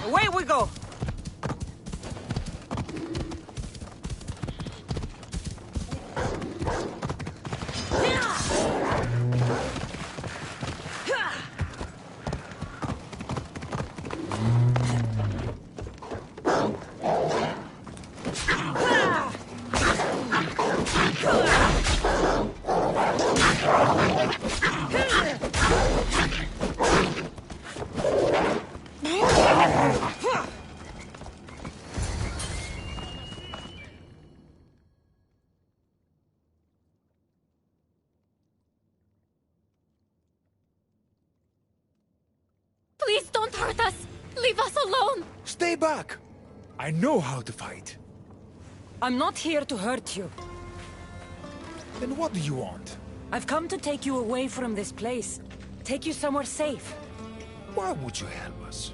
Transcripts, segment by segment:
Away we go! Please don't hurt us! Leave us alone! Stay back! I know how to fight. I'm not here to hurt you. Then what do you want? I've come to take you away from this place. Take you somewhere safe. Why would you help us?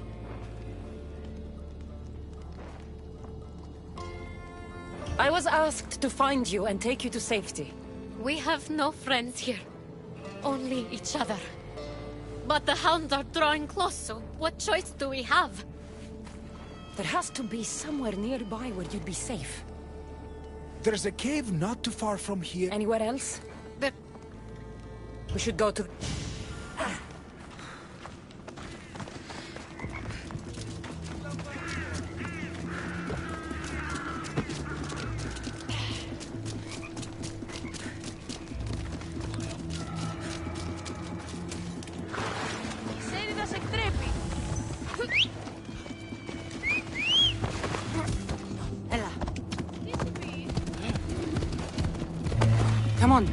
I was asked to find you and take you to safety. We have no friends here. Only each other. But the hounds are drawing close, so what choice do we have? There has to be somewhere nearby where you'd be safe. There's a cave not too far from here. Anywhere else? But We should go to... Come on.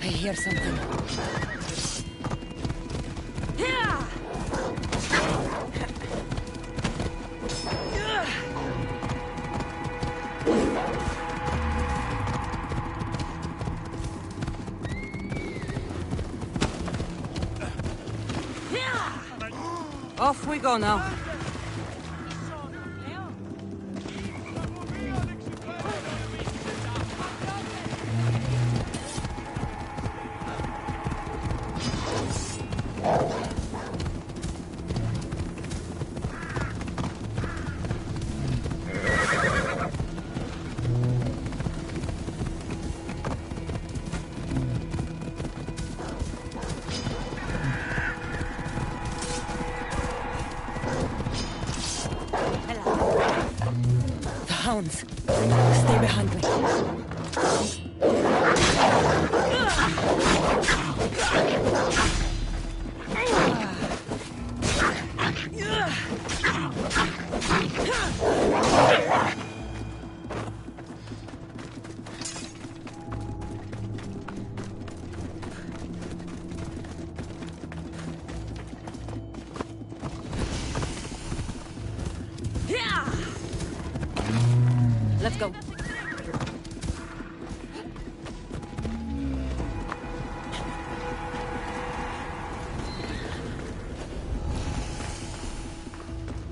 I hear something. Off we go now. Hounds, stay behind me. Let's go.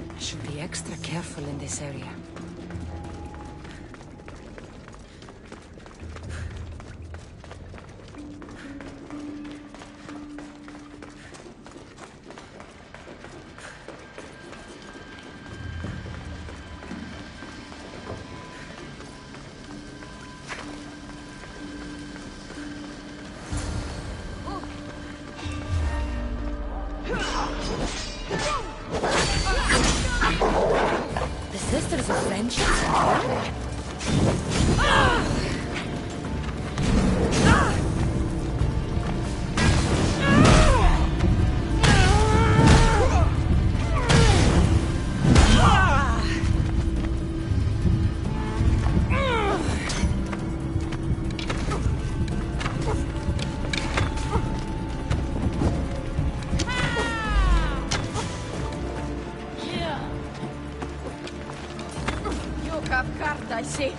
I should be extra careful in this area. The Sisters of Friendship? I see.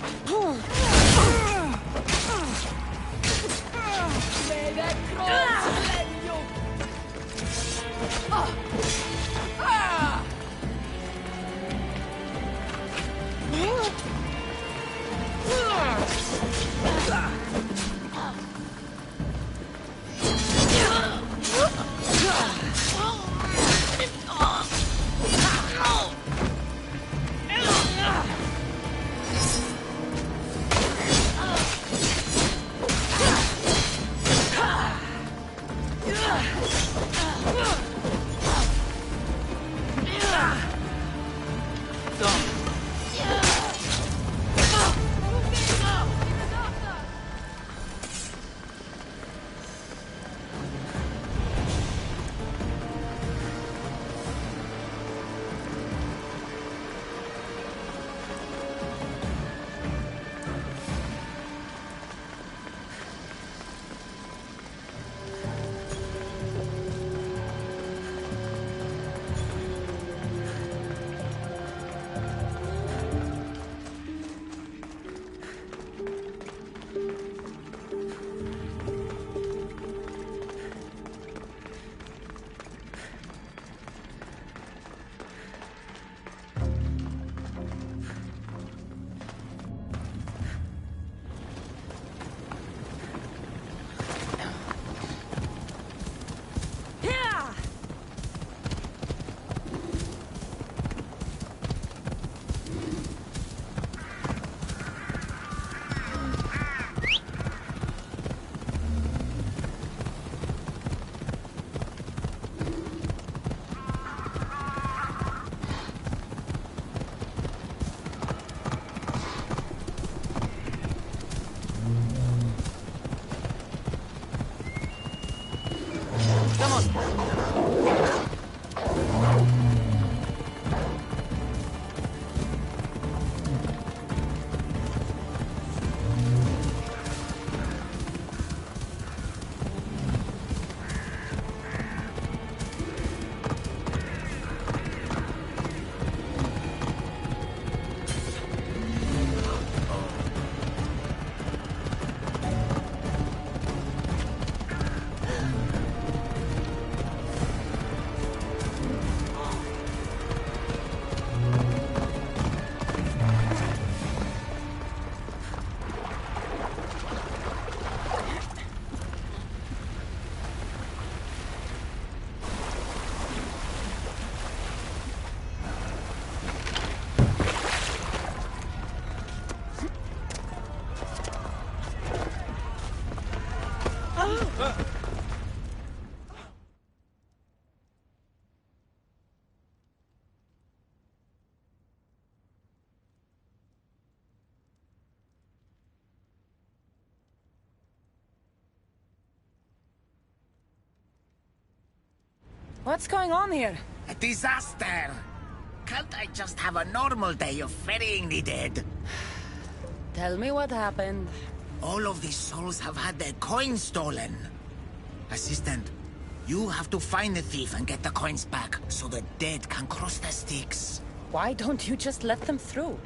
What's going on here? A disaster! Can't I just have a normal day of ferrying the dead? Tell me what happened. All of these souls have had their coins stolen. Assistant, you have to find the thief and get the coins back, so the dead can cross the Styx. Why don't you just let them through?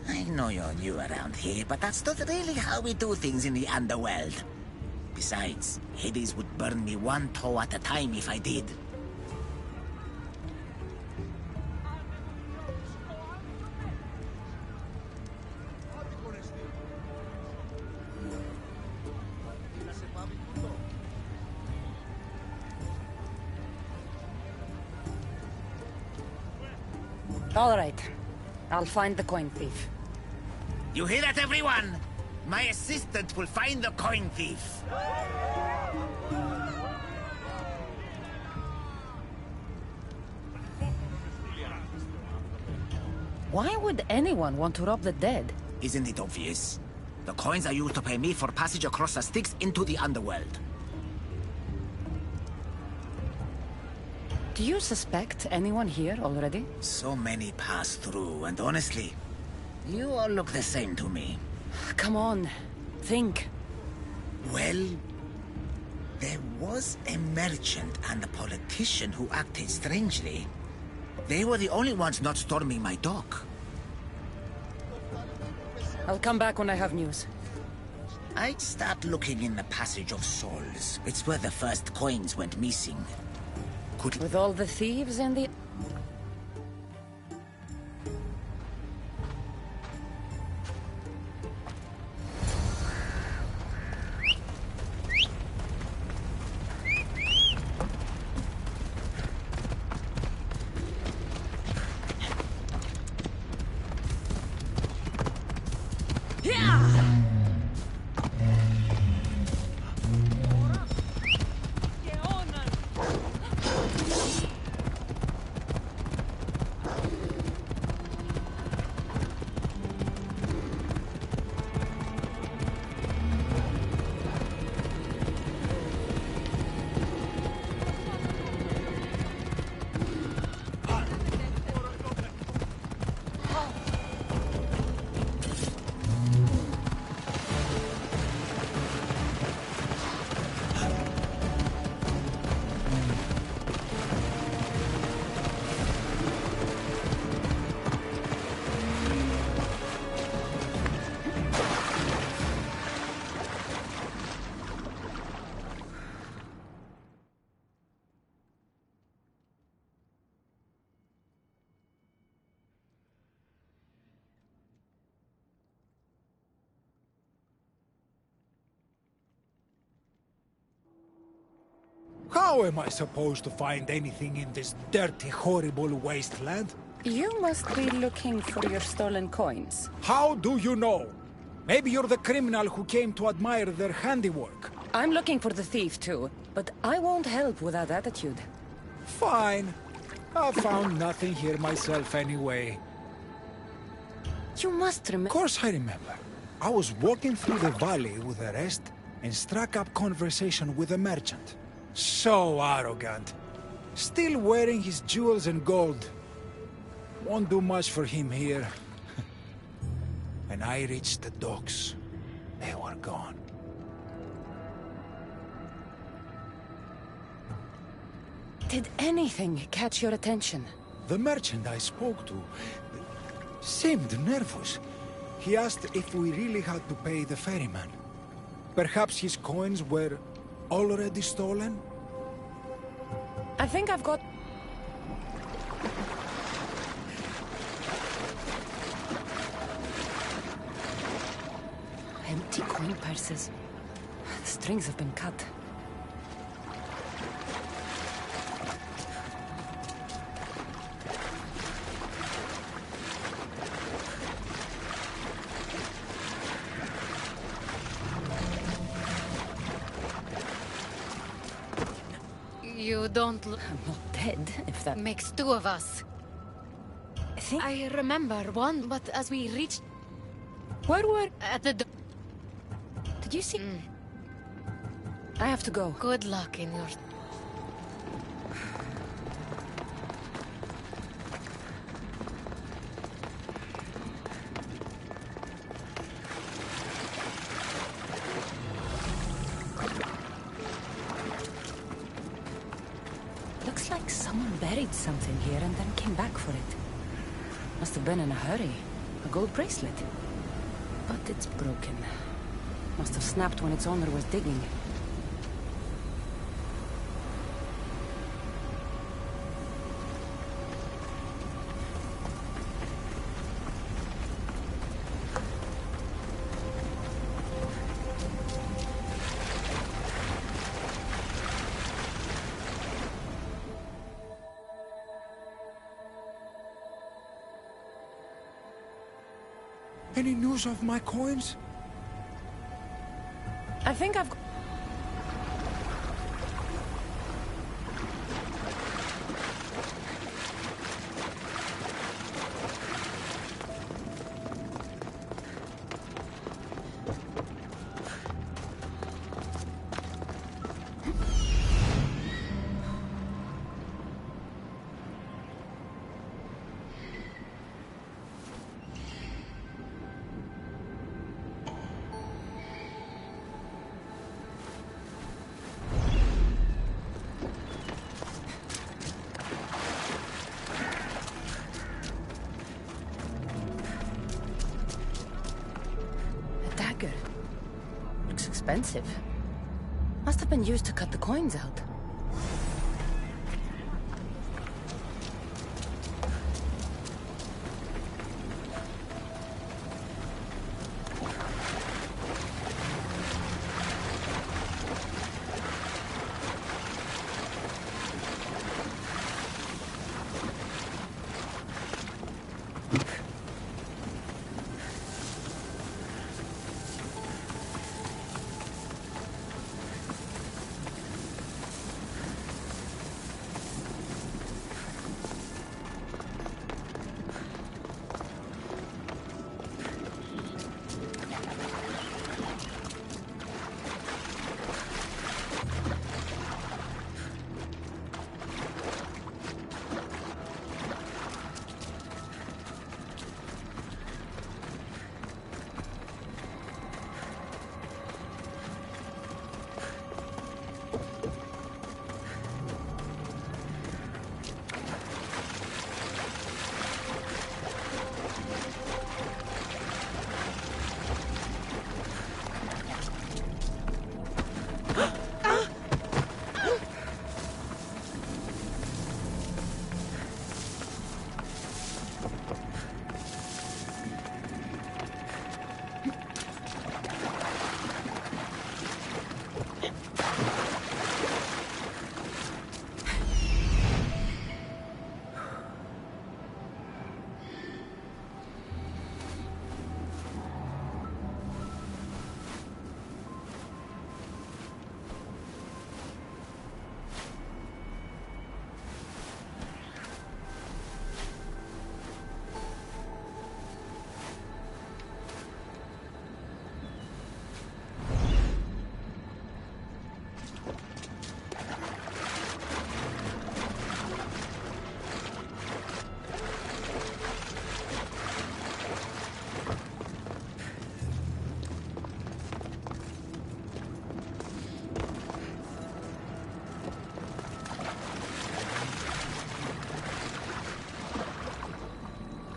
I know you're new around here, but that's not really how we do things in the underworld. Besides, Hades would burn me one toe at a time if I did. All right. I'll find the coin thief. You hear that, everyone? My assistant will find the coin thief. Why would anyone want to rob the dead? Isn't it obvious? The coins are used to pay me for passage across the Styx into the underworld. Do you suspect anyone here already? So many pass through, and honestly, you all look the same to me. Come on. Think. Well, there was a merchant and a politician who acted strangely. They were the only ones not storming my dock. I'll come back when I have news. I'd start looking in the Passage of Souls. It's where the first coins went missing. With all the thieves in the... How am I supposed to find anything in this dirty, horrible wasteland? You must be looking for your stolen coins. How do you know? Maybe you're the criminal who came to admire their handiwork. I'm looking for the thief too, but I won't help with that attitude. Fine. I found nothing here myself anyway. You must remember... Of course I remember. I was walking through the valley with the rest and struck up conversation with a merchant. So arrogant. Still wearing his jewels and gold. Won't do much for him here. When I reached the docks, they were gone. Did anything catch your attention? The merchant I spoke to seemed nervous. He asked if we really had to pay the ferryman. Perhaps his coins were already stolen? I think I've got... Empty coin purses. The strings have been cut. You don't look... I'm not dead, if that... Makes two of us. I remember one, but as we reached... Where were... At the... Did you see... I have to go. Good luck in your... Looks like someone buried something here and then came back for it. Must have been in a hurry. A gold bracelet. But it's broken. Must have snapped when its owner was digging. Any news of my coins? I think I've... Looks expensive. Must have been used to cut the coins out.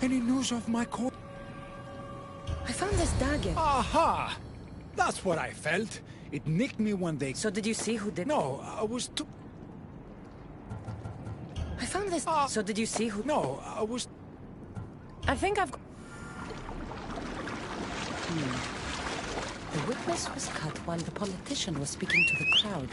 Any news of my coin? I found this dagger. Aha! That's what I felt. It nicked me when they... So did you see who did... No, I was too... I found this... So did you see who... No, I was... I think I've... The witness was cut while the politician was speaking to the crowd.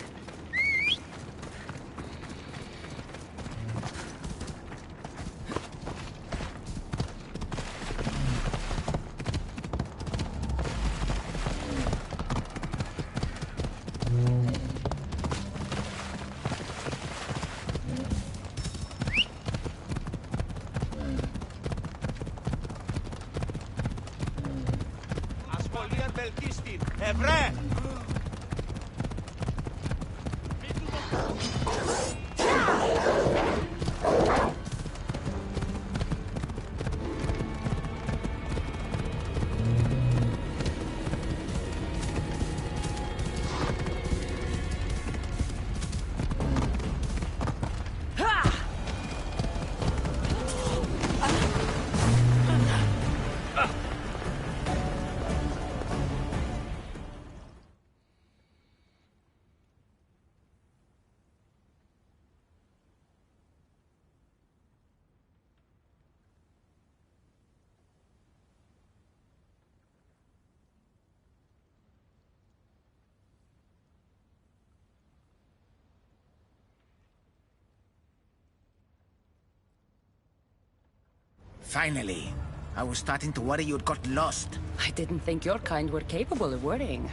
Finally. I was starting to worry you'd got lost. I didn't think your kind were capable of worrying.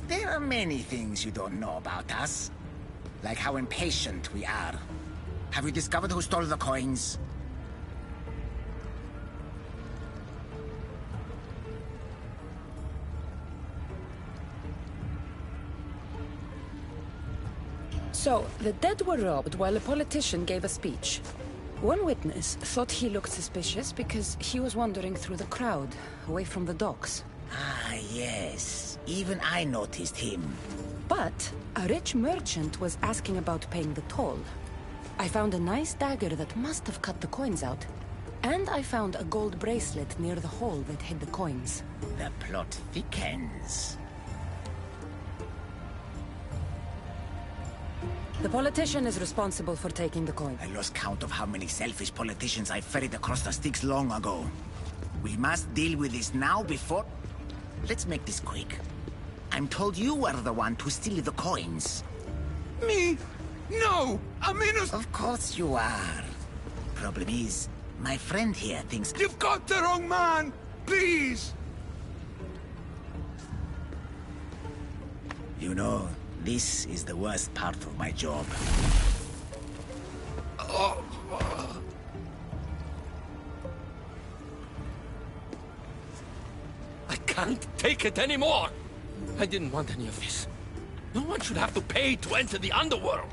There are many things you don't know about us. Like how impatient we are. Have you discovered who stole the coins? So, the dead were robbed while a politician gave a speech. One witness thought he looked suspicious because he was wandering through the crowd, away from the docks. Ah, yes. Even I noticed him. But a rich merchant was asking about paying the toll. I found a nice dagger that must have cut the coins out. And I found a gold bracelet near the hole that hid the coins. The plot thickens. The politician is responsible for taking the coin. I lost count of how many selfish politicians I ferried across the Styx long ago. We must deal with this now before... Let's make this quick. I'm told you were the one to steal the coins. Me? No! I'm innocent! Of course you are. Problem is, my friend here thinks... You've got the wrong man! Please! You know, this is the worst part of my job. I can't take it anymore! I didn't want any of this. No one should have to pay to enter the underworld!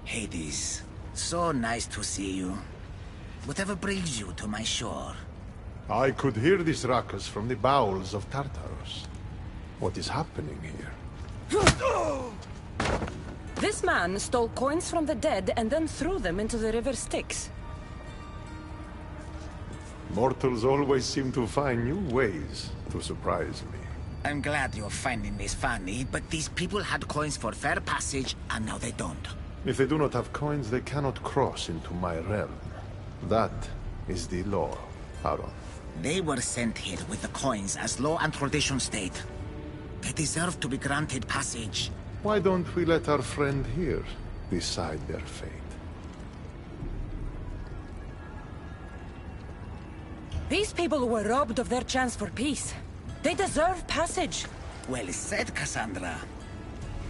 Hades, so nice to see you. Whatever brings you to my shore? I could hear this ruckus from the bowels of Tartarus. What is happening here? This man stole coins from the dead and then threw them into the river Styx. Mortals always seem to find new ways to surprise me. I'm glad you're finding this funny, but these people had coins for fair passage, and now they don't. If they do not have coins, they cannot cross into my realm. That is the law, Aaron. They were sent here with the coins as law and tradition state. They deserve to be granted passage. Why don't we let our friend here decide their fate? These people were robbed of their chance for peace. They deserve passage. Well said, Cassandra.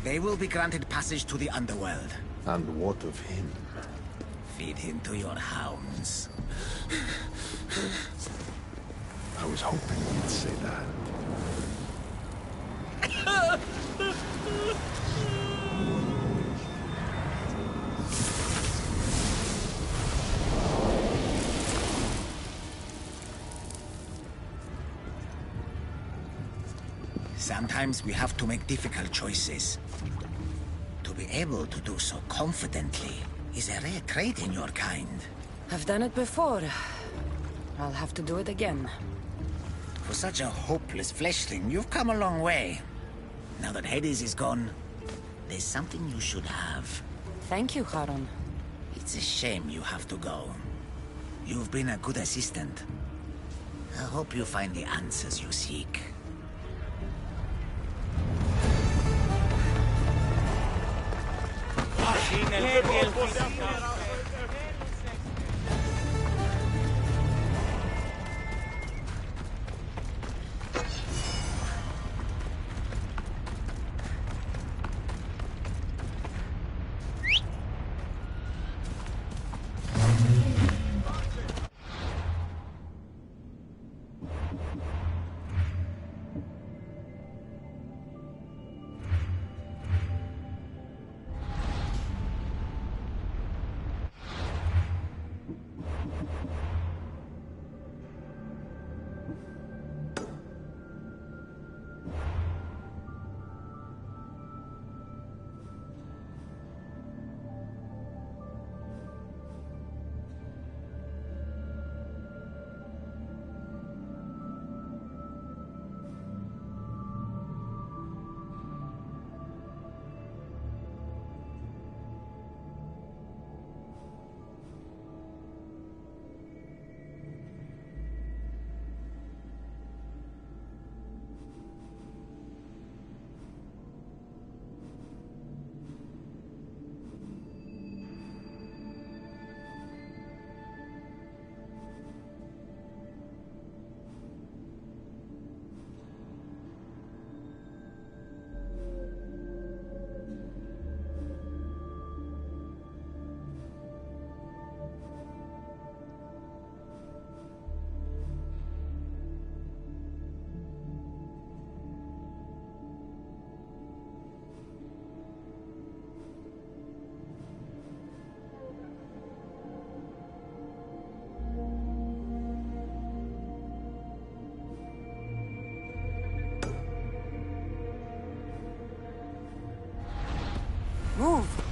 They will be granted passage to the underworld. And what of him? Feed him to your hounds. I was hoping you'd say that. Sometimes we have to make difficult choices. To be able to do so confidently is a rare trait in your kind. I've done it before. I'll have to do it again. For such a hopeless fleshling, you've come a long way. Now that Hades is gone, there's something you should have. Thank you, Charon. It's a shame you have to go. You've been a good assistant. I hope you find the answers you seek. Move!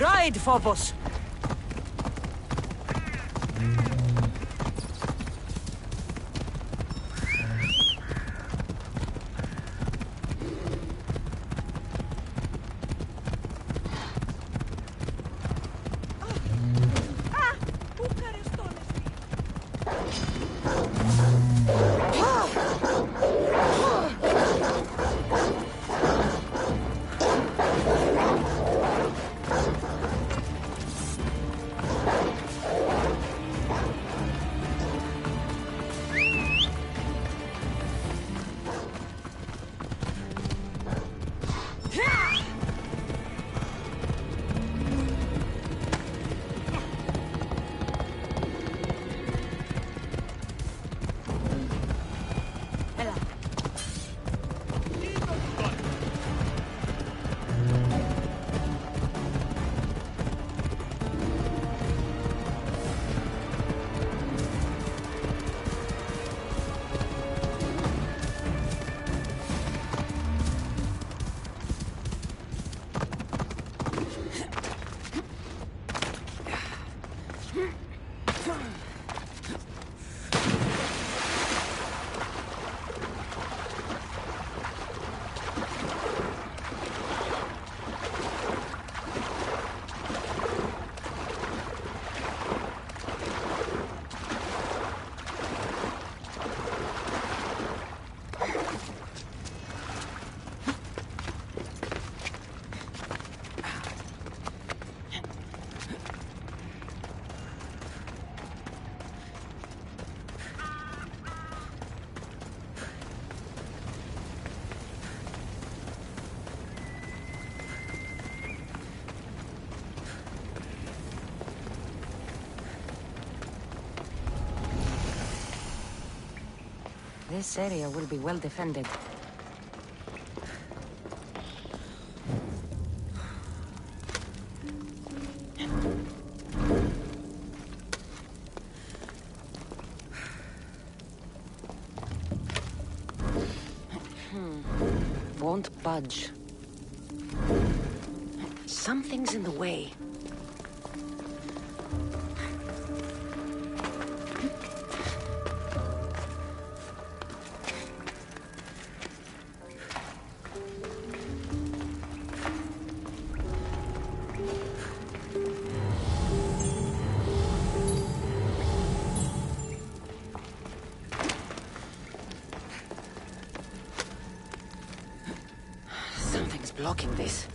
Ride, Phobos! This area will be well defended. Won't budge. Something's in the way. Something's blocking this.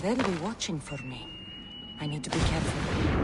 they'll be watching for me. I need to be careful.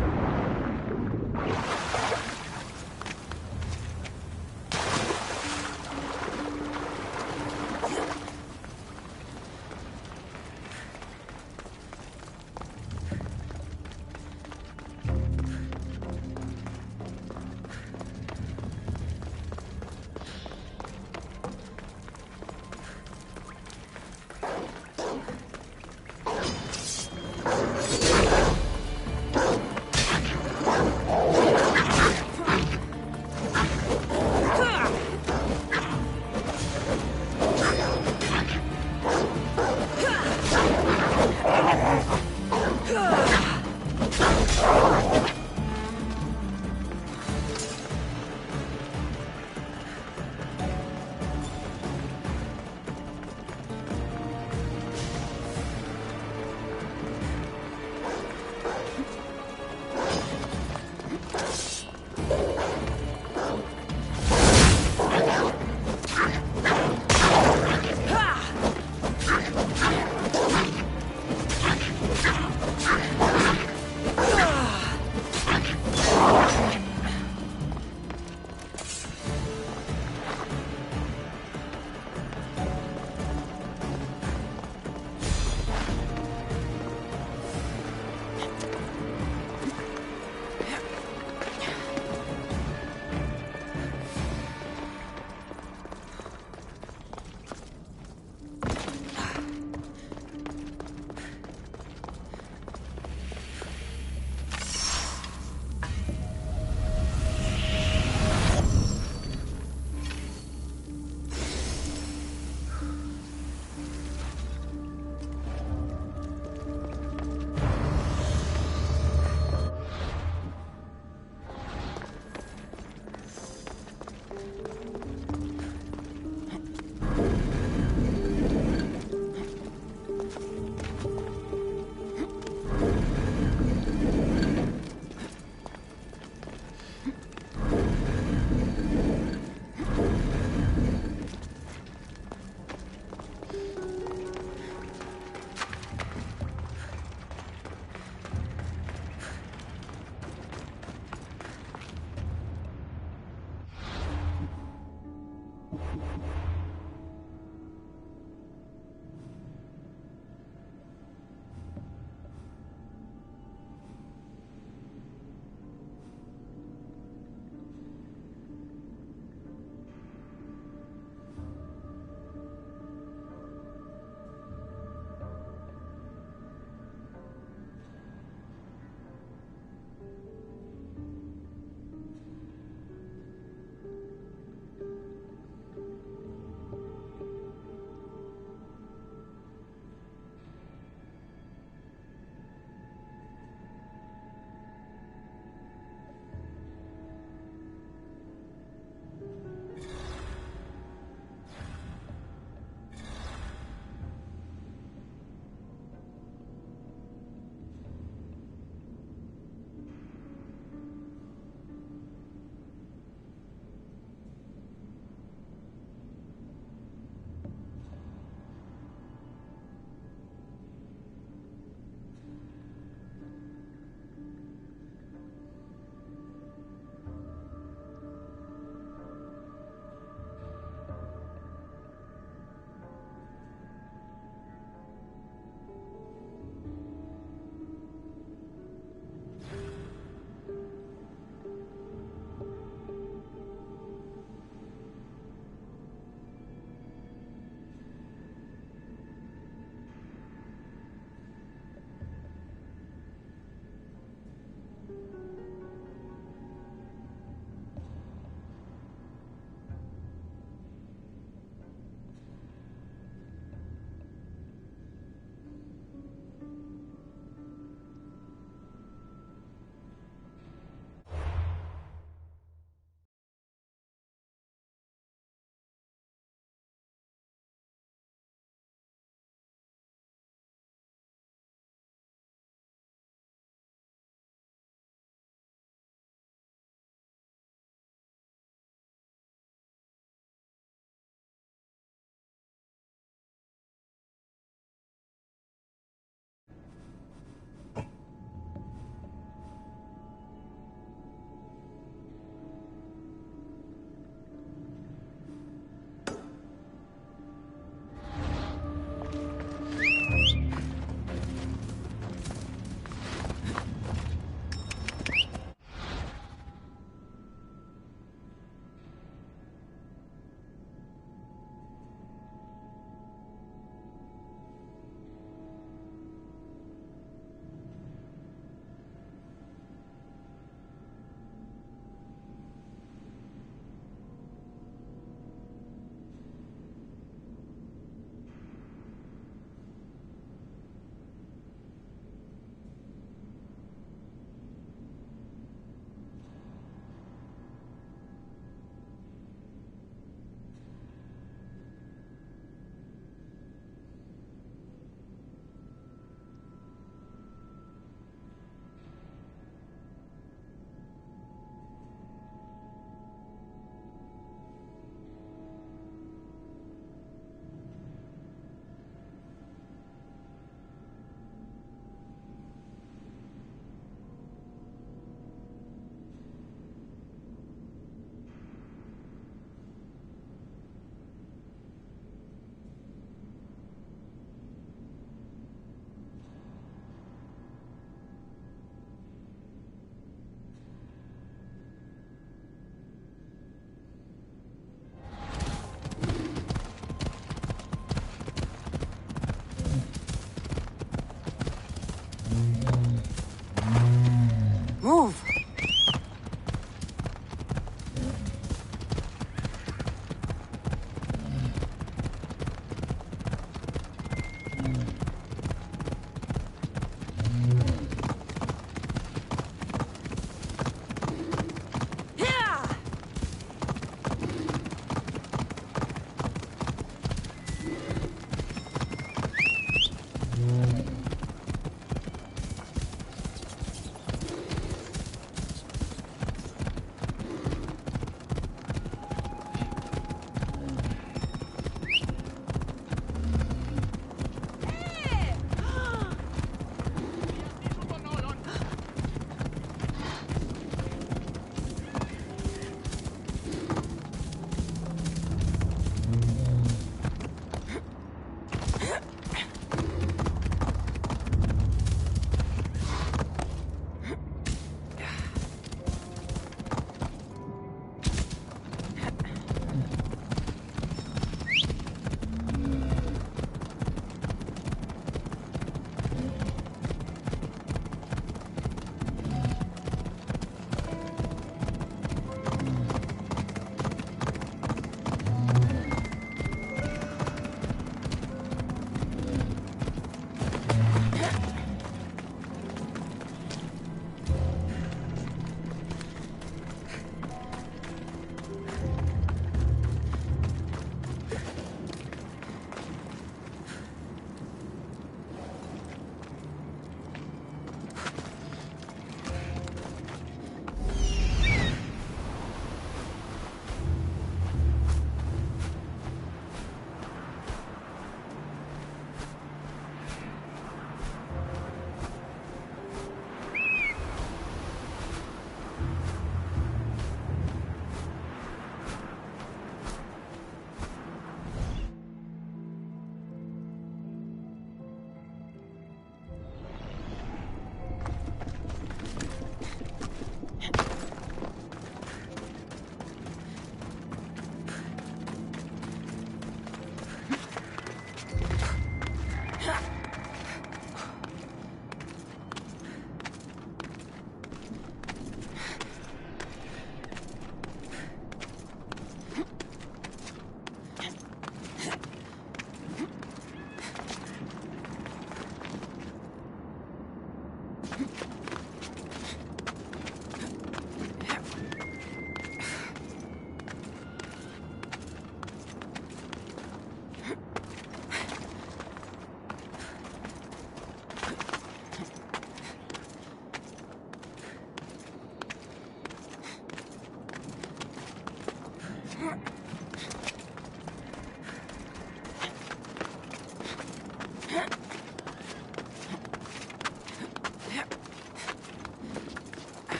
I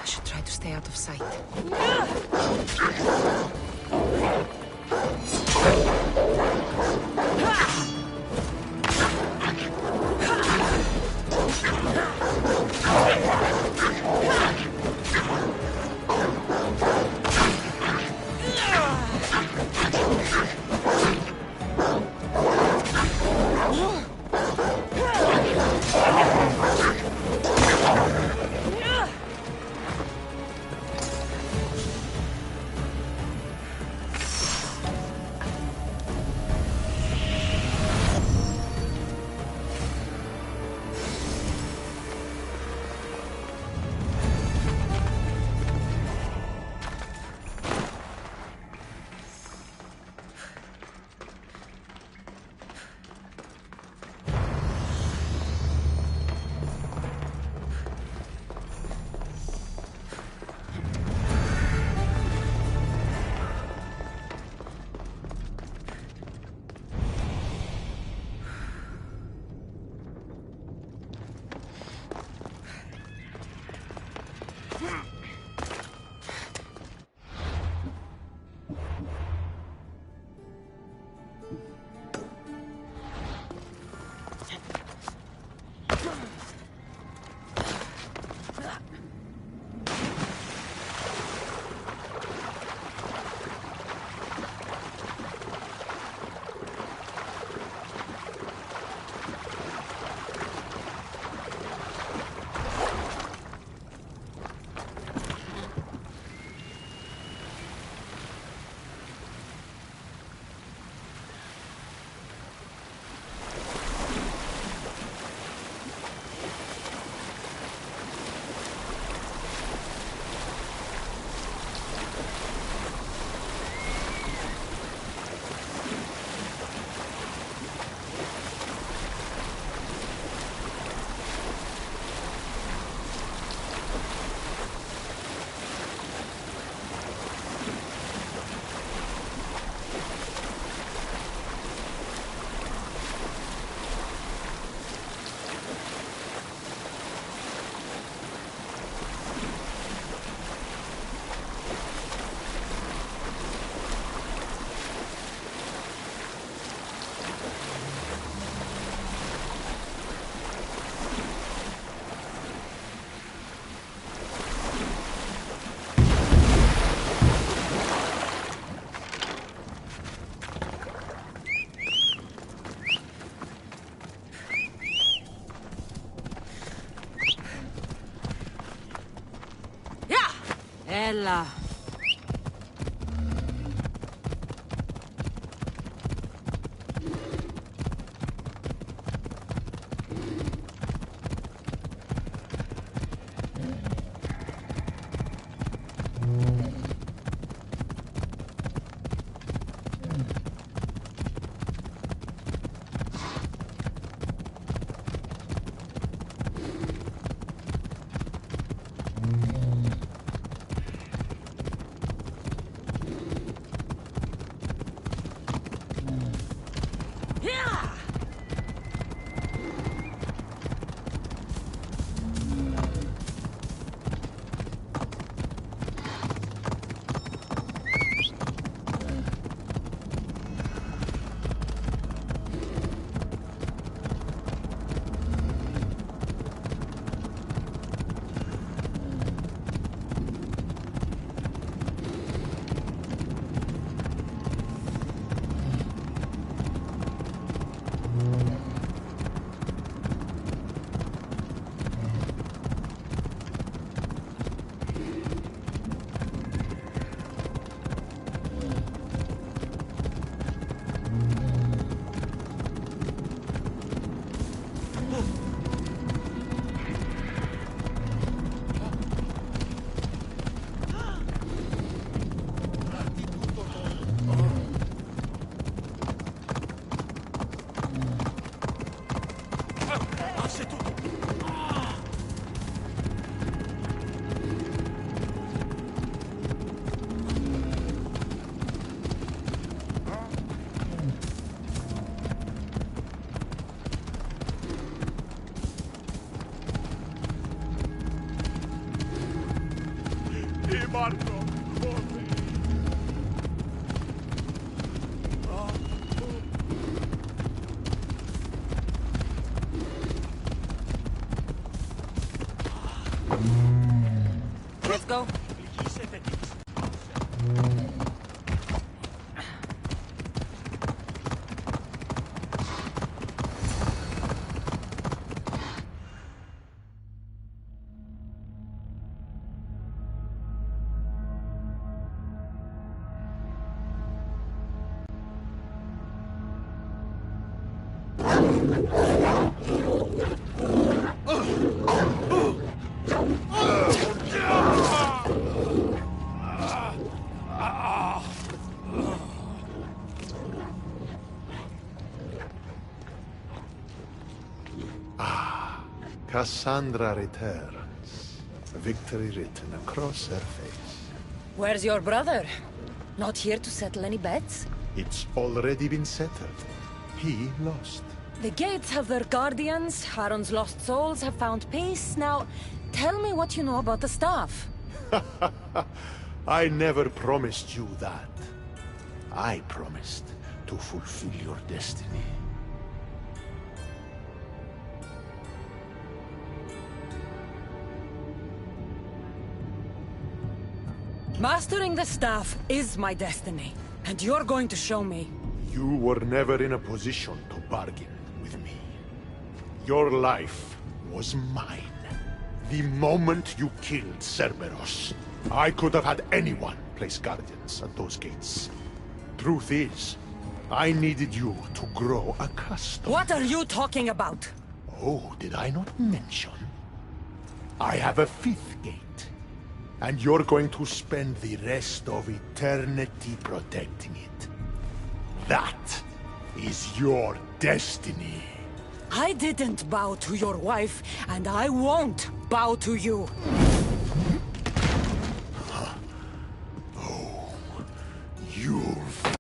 should try to stay out of sight. Ella. Let's go. Cassandra returns, victory written across her face. Where's your brother? Not here to settle any bets? It's already been settled. He lost. The gates have their guardians, Harron's lost souls have found peace. Now, tell me what you know about the staff. I never promised you that. I promised to fulfill your destiny. Mastering the staff is my destiny, and you're going to show me. You were never in a position to bargain with me. Your life was mine. The moment you killed Cerberus, I could have had anyone place guardians at those gates. Truth is, I needed you to grow accustomed. What are you talking about? Oh, did I not mention? I have a fifth gate. And you're going to spend the rest of eternity protecting it. That is your destiny. I didn't bow to your wife, and I won't bow to you. Oh, you've...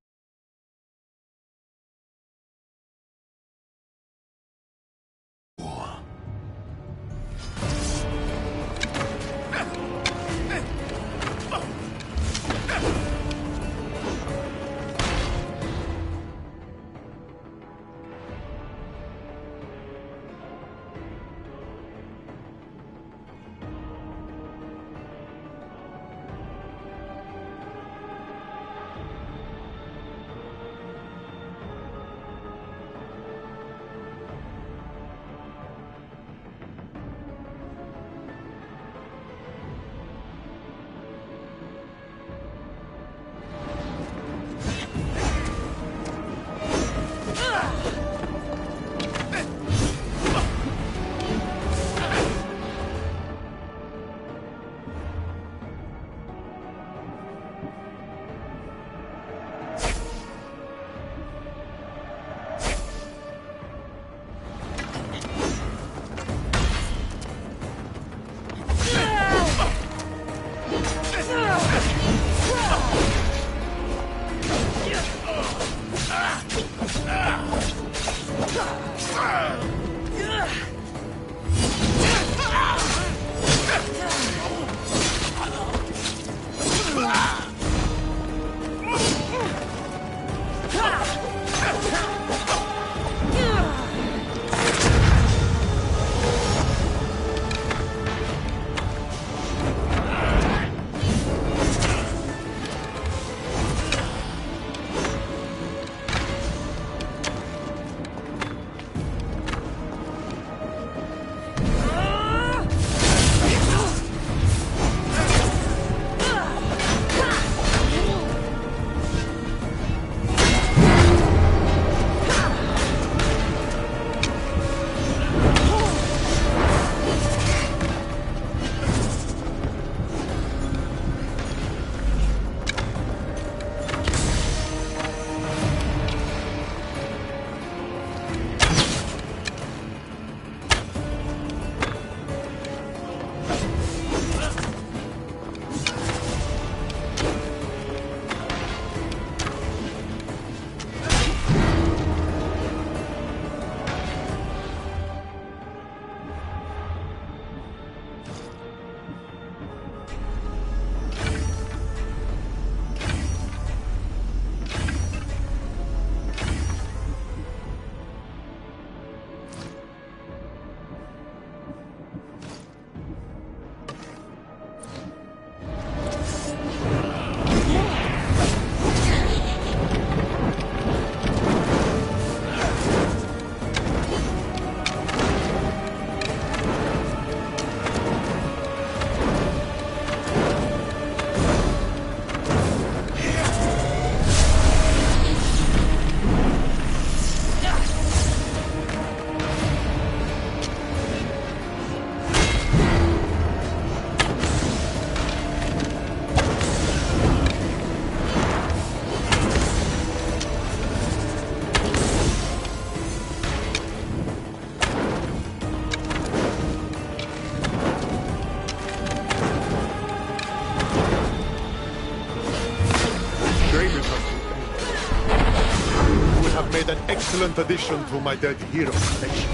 an excellent addition to my dead hero collection.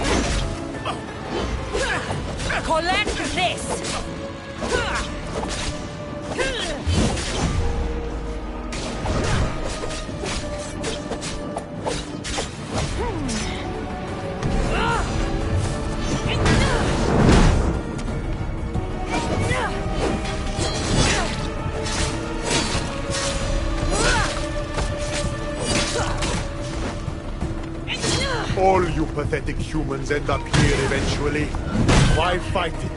Collect this! All you pathetic humans end up here eventually. Why fight it?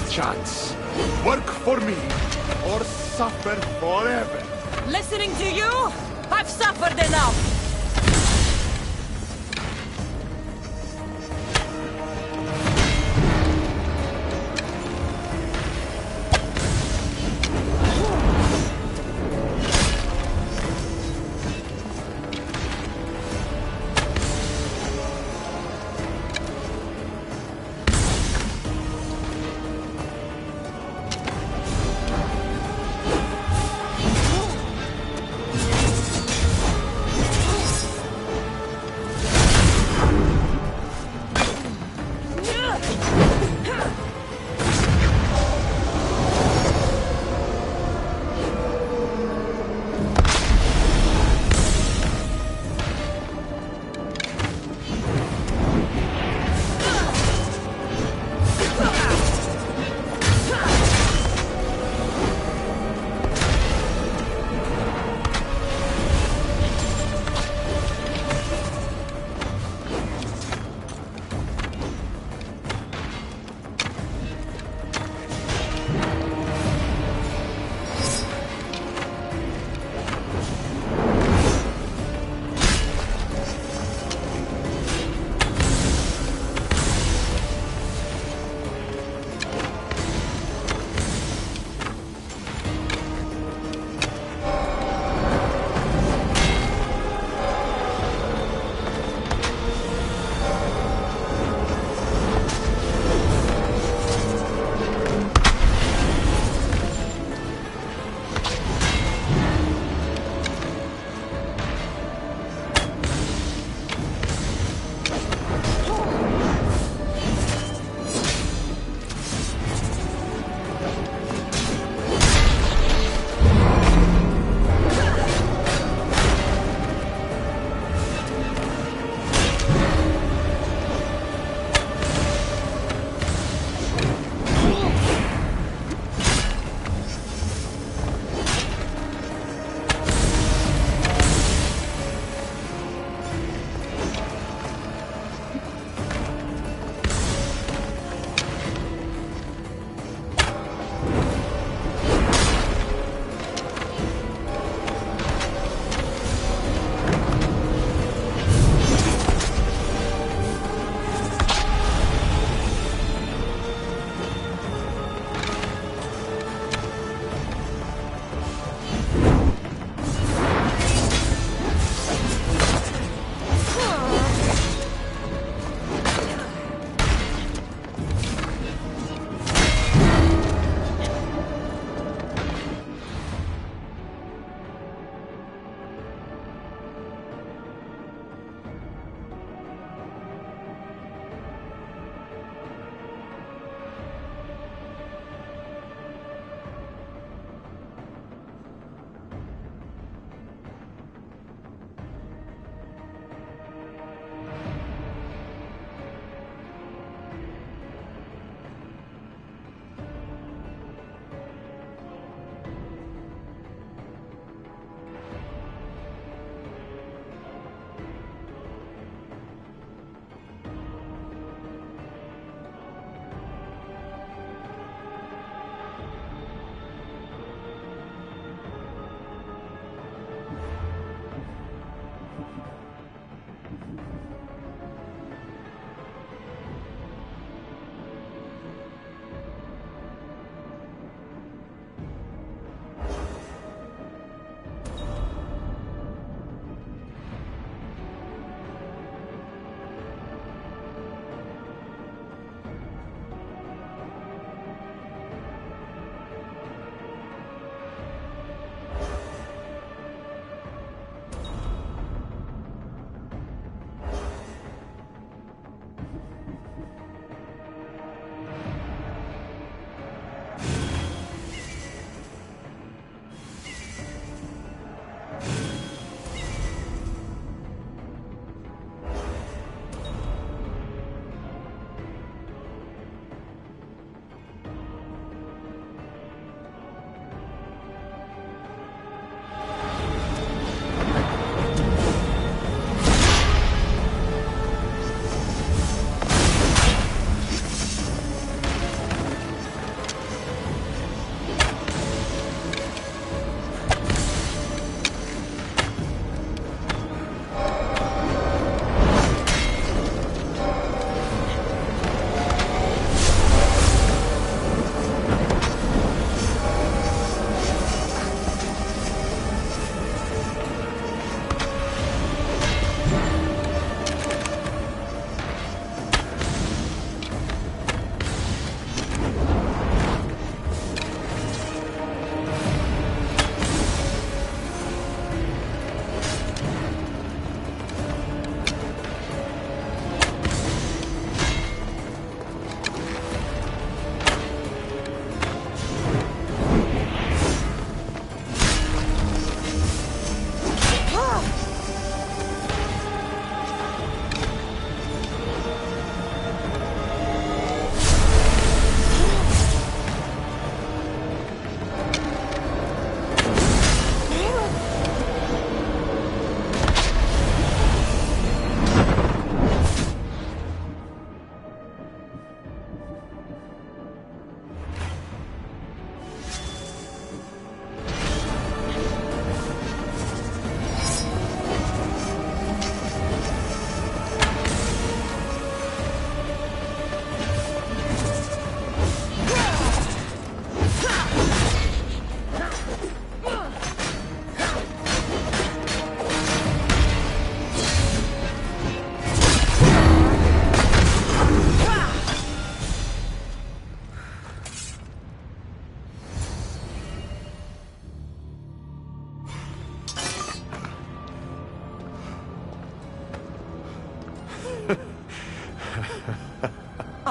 Chance. Work for me, or suffer forever. Listening to you? I've suffered enough!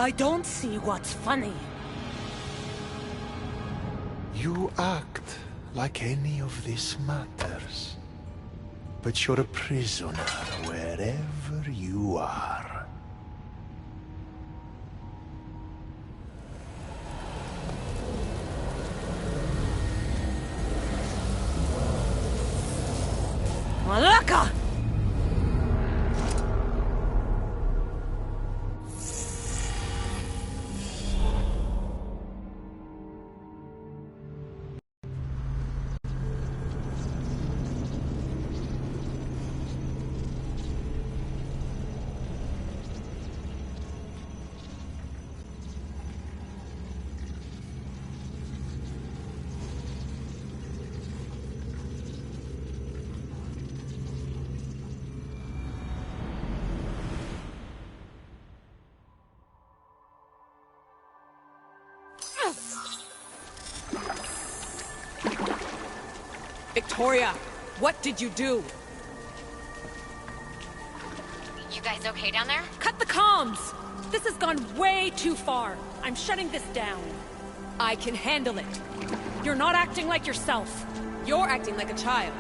I don't see what's funny. You act like any of this matters. But you're a prisoner wherever you are. Malaka! Victoria, what did you do? You guys okay down there? Cut the comms! This has gone way too far. I'm shutting this down. I can handle it. You're not acting like yourself. You're acting like a child.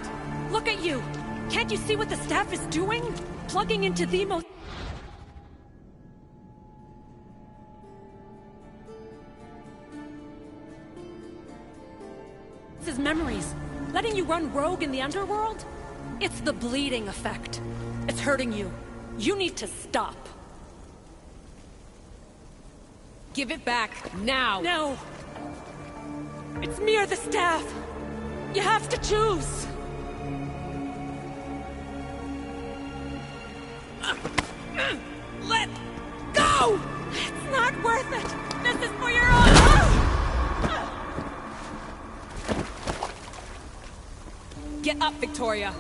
Look at you! Can't you see what the staff is doing? Plugging into the most... His memories. Letting you run rogue in the underworld? It's the bleeding effect. It's hurting you. You need to stop. Give it back, now! No! It's me or the staff! You have to choose! Let go! It's not worth it! This is for your own... Get up, Victoria!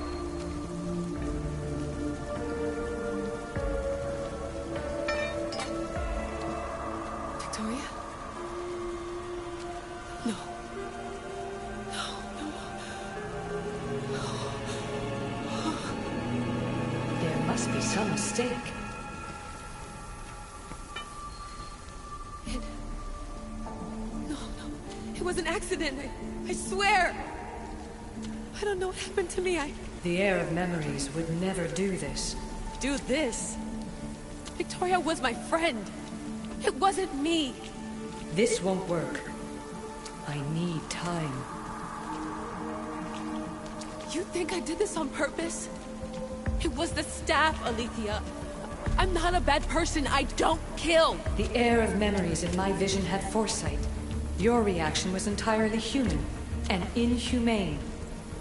Victoria? No. There must be some mistake. No. It was an accident. I swear! I don't know what happened to me. The heir of memories would never do this. Do this? Victoria was my friend. It wasn't me. This won't work. I need time. You think I did this on purpose? It was the staff, Alethea. I'm not a bad person. I don't kill. The heir of memories in my vision had foresight. Your reaction was entirely human and inhumane.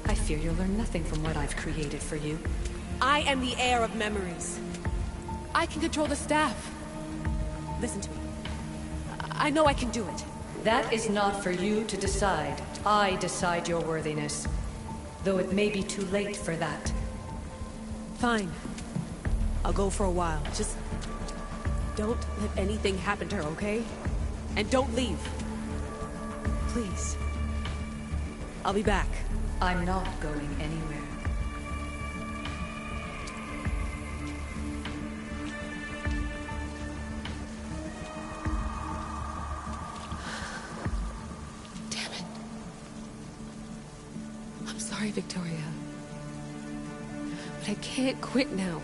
I fear you'll learn nothing from what I've created for you. I am the heir of memories. I can control the staff. Listen to me. I know I can do it. That is not for you to decide. I decide your worthiness. Though it may be too late for that. Fine. I'll go for a while. Just... don't let anything happen to her, okay? And don't leave. Please. I'll be back. I'm not going anywhere. Damn it. I'm sorry, Victoria. But I can't quit now.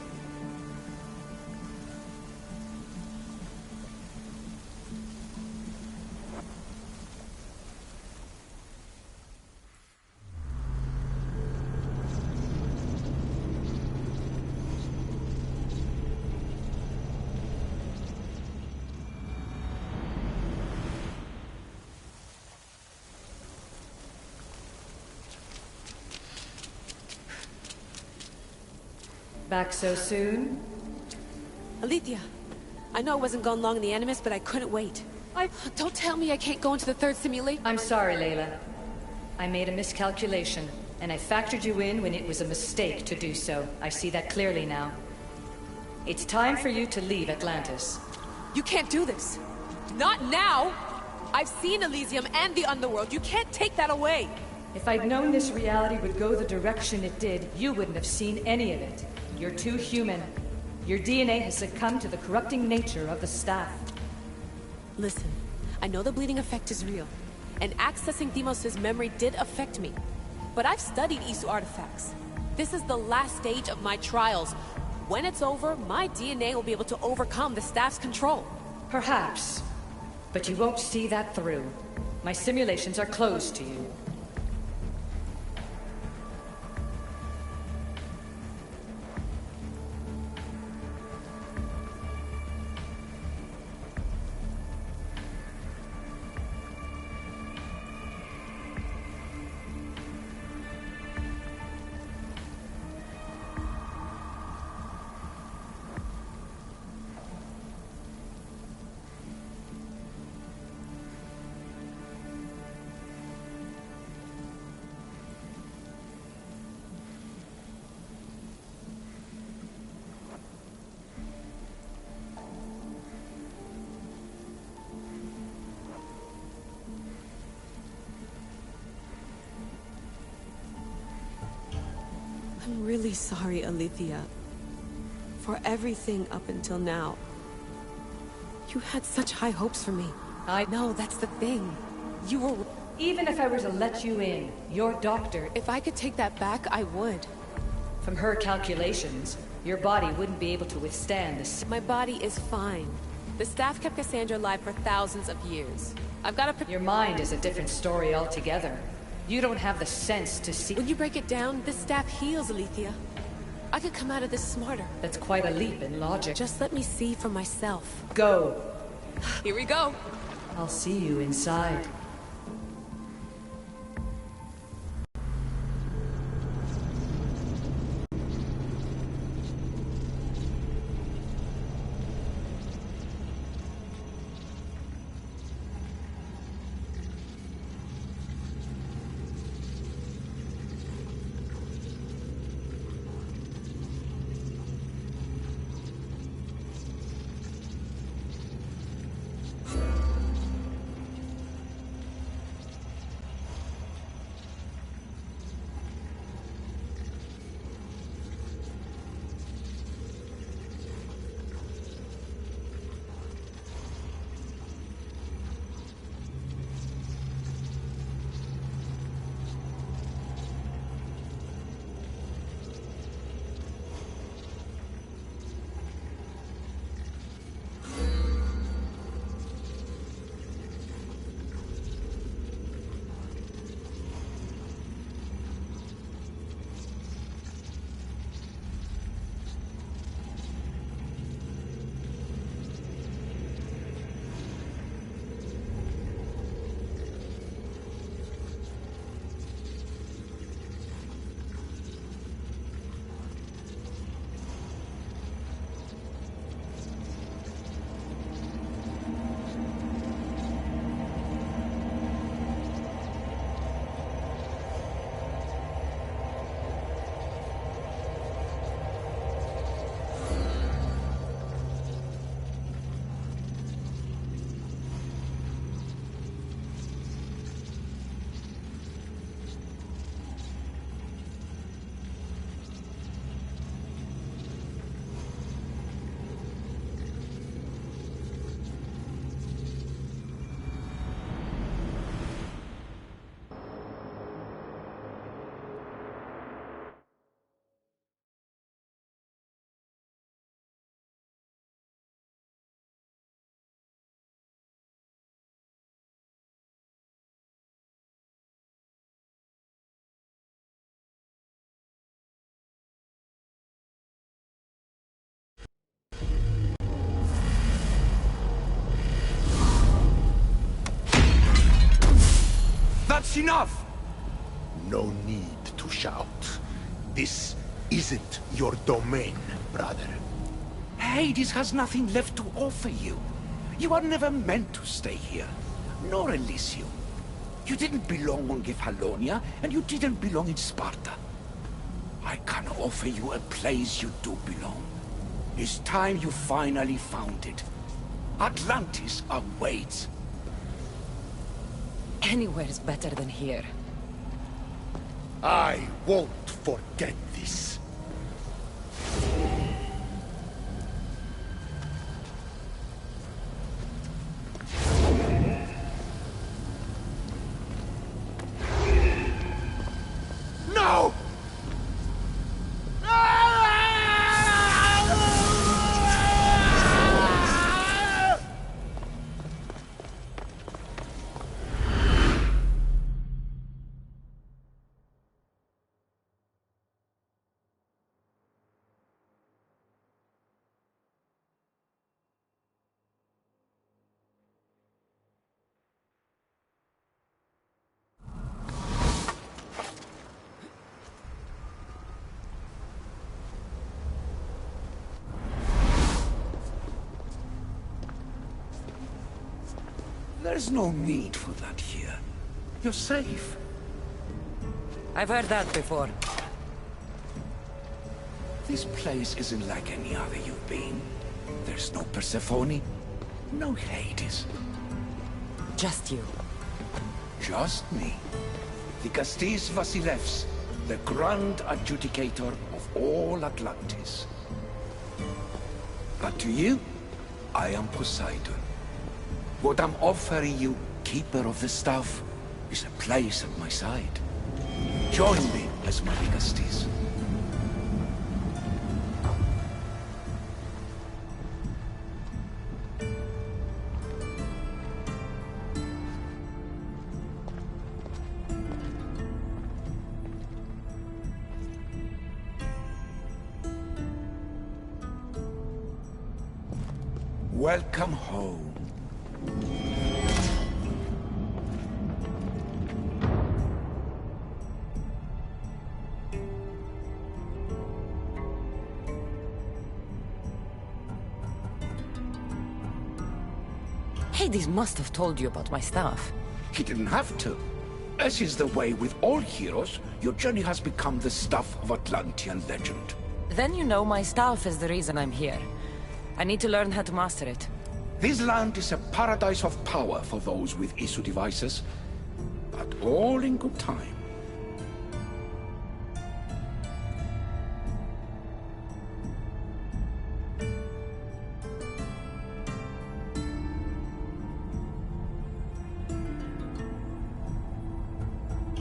Back so soon? Alethea, I know I wasn't gone long in the Animus, but I couldn't wait. Don't tell me I can't go into the third simulation. I'm sorry, Layla. I made a miscalculation, and I factored you in when it was a mistake to do so. I see that clearly now. It's time for you to leave Atlantis. You can't do this. Not now! I've seen Elysium and the Underworld. You can't take that away! If I'd known this reality would go the direction it did, you wouldn't have seen any of it. You're too human. Your DNA has succumbed to the corrupting nature of the staff. Listen, I know the bleeding effect is real, and accessing Deimos' memory did affect me. But I've studied Isu artifacts. This is the last stage of my trials. When it's over, my DNA will be able to overcome the staff's control. Perhaps. But you won't see that through. My simulations are closed to you. I'm really sorry, Alethea. For everything up until now. You had such high hopes for me. I know, that's the thing. You were... Even if I were to let you in, your doctor... If I could take that back, I would. From her calculations, your body wouldn't be able to withstand this. My body is fine. The staff kept Cassandra alive for thousands of years. I've got to... Your mind is a different story altogether. You don't have the sense to see... When you break it down, this staff heals, Alethea. I could come out of this smarter. That's quite a leap in logic. Just let me see for myself. Go. Here we go. I'll see you inside. That's enough! No need to shout. This isn't your domain, brother. Hades has nothing left to offer you. You are never meant to stay here, nor Elysium. You didn't belong on Kefalonia, and you didn't belong in Sparta. I can offer you a place you do belong. It's time you finally found it. Atlantis awaits. Anywhere's better than here. I won't forget this. There's no need for that here. You're safe. I've heard that before. This place isn't like any other you've been. There's no Persephone, no Hades. Just you. Just me. The Castis Vasilevs, the Grand Adjudicator of all Atlantis. But to you, I am Poseidon. What I'm offering you, Keeper of the Staff, is a place at my side. Join me as my Castis. Welcome home. Hades must have told you about my staff. He didn't have to. As is the way with all heroes, your journey has become the stuff of Atlantean legend. Then you know my staff is the reason I'm here. I need to learn how to master it. This land is a paradise of power for those with Isu devices, but all in good time.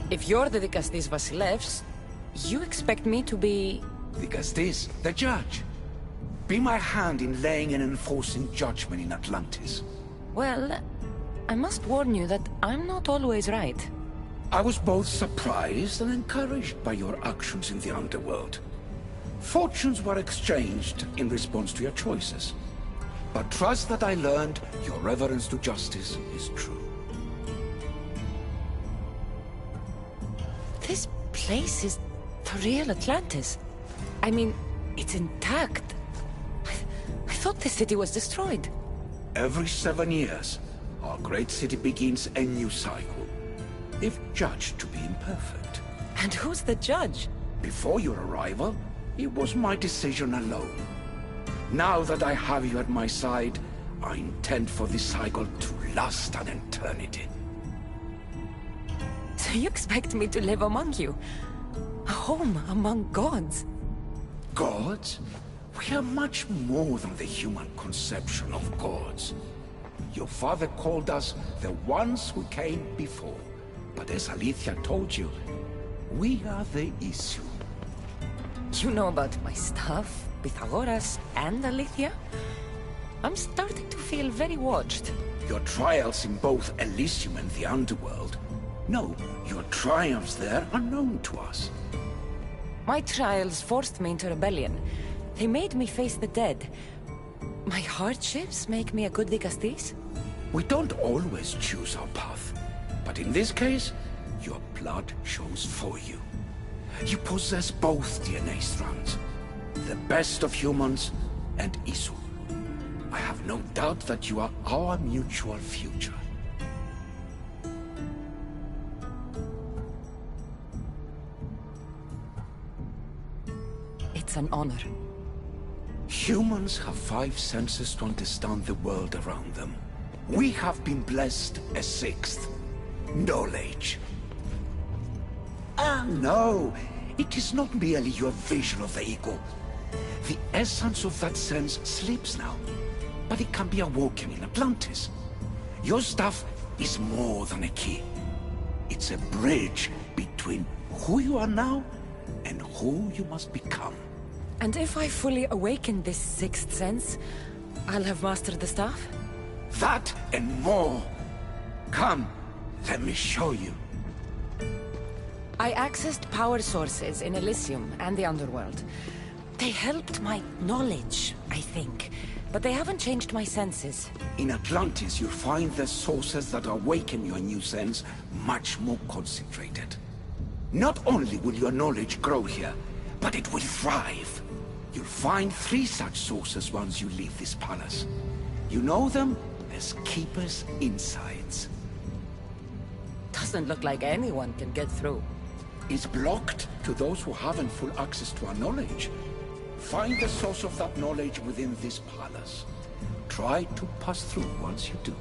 If you're the Dikastis Vasilevs, you expect me to be... The Castis, the judge. Be my hand in laying and enforcing judgment in Atlantis. Well, I must warn you that I'm not always right. I was both surprised and encouraged by your actions in the underworld. Fortunes were exchanged in response to your choices. But trust that I learned your reverence to justice is true. This place is the real Atlantis. I mean, it's intact. I thought the city was destroyed. Every 7 years, our great city begins a new cycle, if judged to be imperfect. And who's the judge? Before your arrival, it was my decision alone. Now that I have you at my side, I intend for this cycle to last an eternity. So you expect me to live among you? A home among gods? Gods? We are much more than the human conception of gods. Your father called us the ones who came before. But as Alethea told you, we are the issue. You know about my stuff, Pythagoras and Alethea? I'm starting to feel very watched. Your trials in both Elysium and the underworld. No, your triumphs there are known to us. My trials forced me into rebellion. They made me face the dead. My hardships make me a good Dikastis? We don't always choose our path. But in this case, your blood shows for you. You possess both DNA strands. The best of humans and Isu. I have no doubt that you are our mutual future. It's an honor. Humans have 5 senses to understand the world around them. We have been blessed a 6th. Knowledge. Ah, no. It is not merely your vision of the ego. The essence of that sense sleeps now. But it can be awoken in Atlantis. Your stuff is more than a key. It's a bridge between who you are now and who you must become. And if I fully awaken this 6th sense, I'll have mastered the staff? That and more. Come, let me show you. I accessed power sources in Elysium and the underworld. They helped my knowledge, I think. But they haven't changed my senses. In Atlantis, you'll find the sources that awaken your new sense much more concentrated. Not only will your knowledge grow here, but it will thrive. You'll find 3 such sources once you leave this palace. You know them as Palace Keeper's insides. Doesn't look like anyone can get through. It's blocked to those who haven't full access to our knowledge. Find the source of that knowledge within this palace. Try to pass through once you do.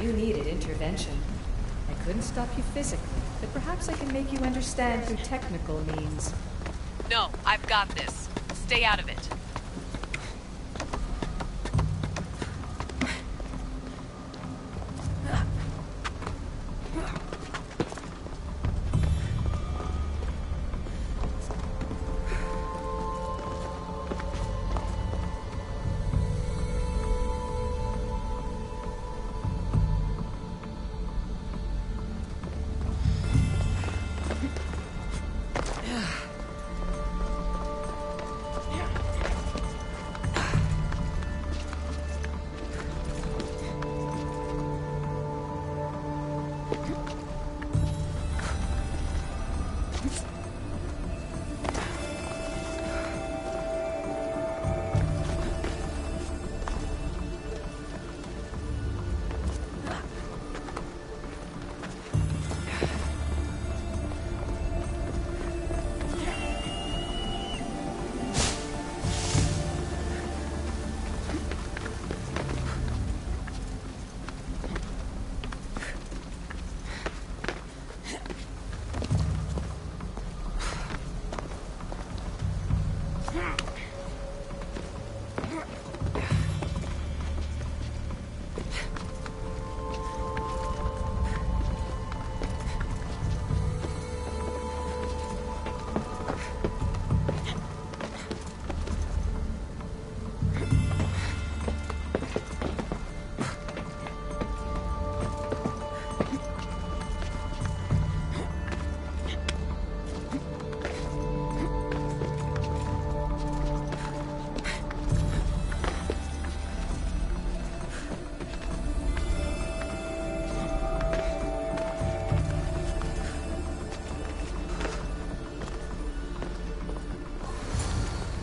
You needed intervention. I couldn't stop you physically, but perhaps I can make you understand through technical means. No, I've got this. Stay out of it.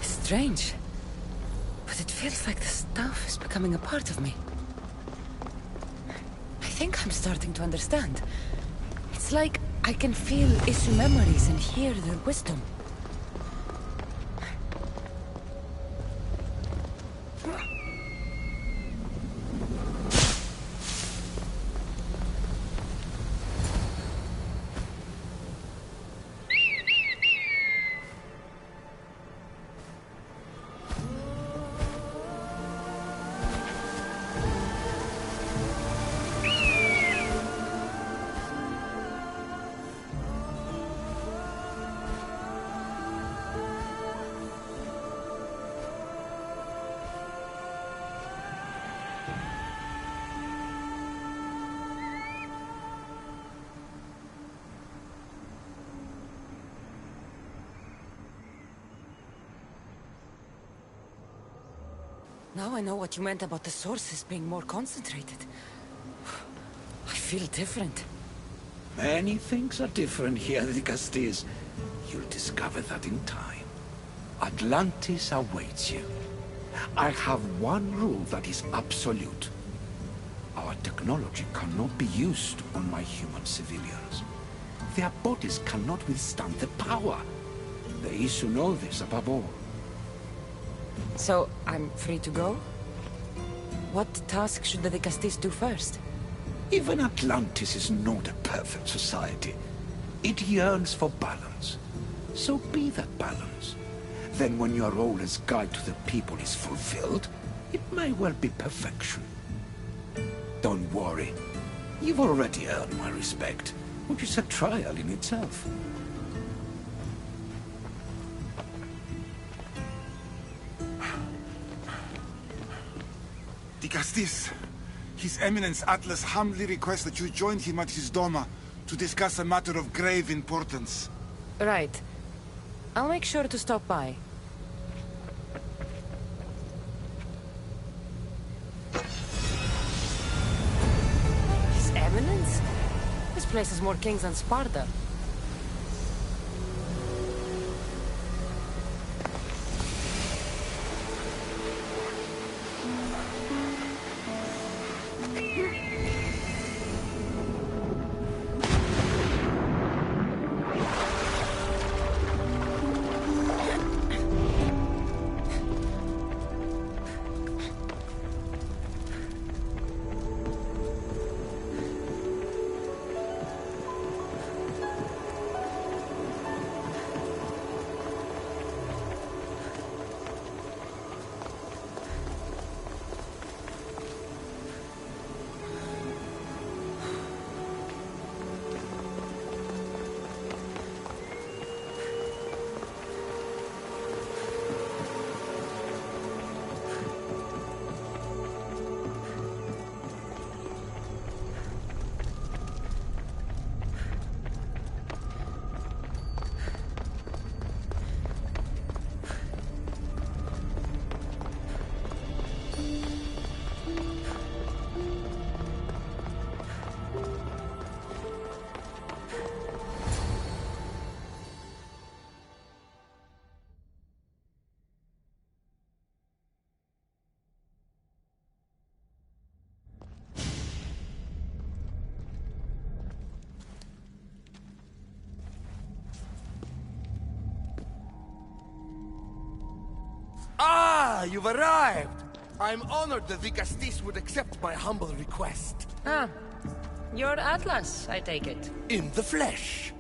Strange. But it feels like the stuff is becoming a part of me. I think I'm starting to understand. It's like I can feel Isu memories and hear their wisdom. Now I know what you meant about the sources being more concentrated. I feel different. Many things are different here, the Castis. You'll discover that in time. Atlantis awaits you. I have one rule that is absolute. Our technology cannot be used on my human civilians. Their bodies cannot withstand the power. The Isu know this above all. So, I'm free to go? What task should the Castis do first? Even Atlantis is not a perfect society. It yearns for balance. So be that balance. Then when your role as guide to the people is fulfilled, it may well be perfection. Don't worry. You've already earned my respect, which is a trial in itself. The Castis. His Eminence Atlas humbly requests that you join him at his Doma to discuss a matter of grave importance. Right. I'll make sure to stop by. His Eminence? This place has more kings than Sparta. Ah, you've arrived! I'm honored that Vicastis would accept my humble request. Ah, you're Atlas, I take it. In the flesh.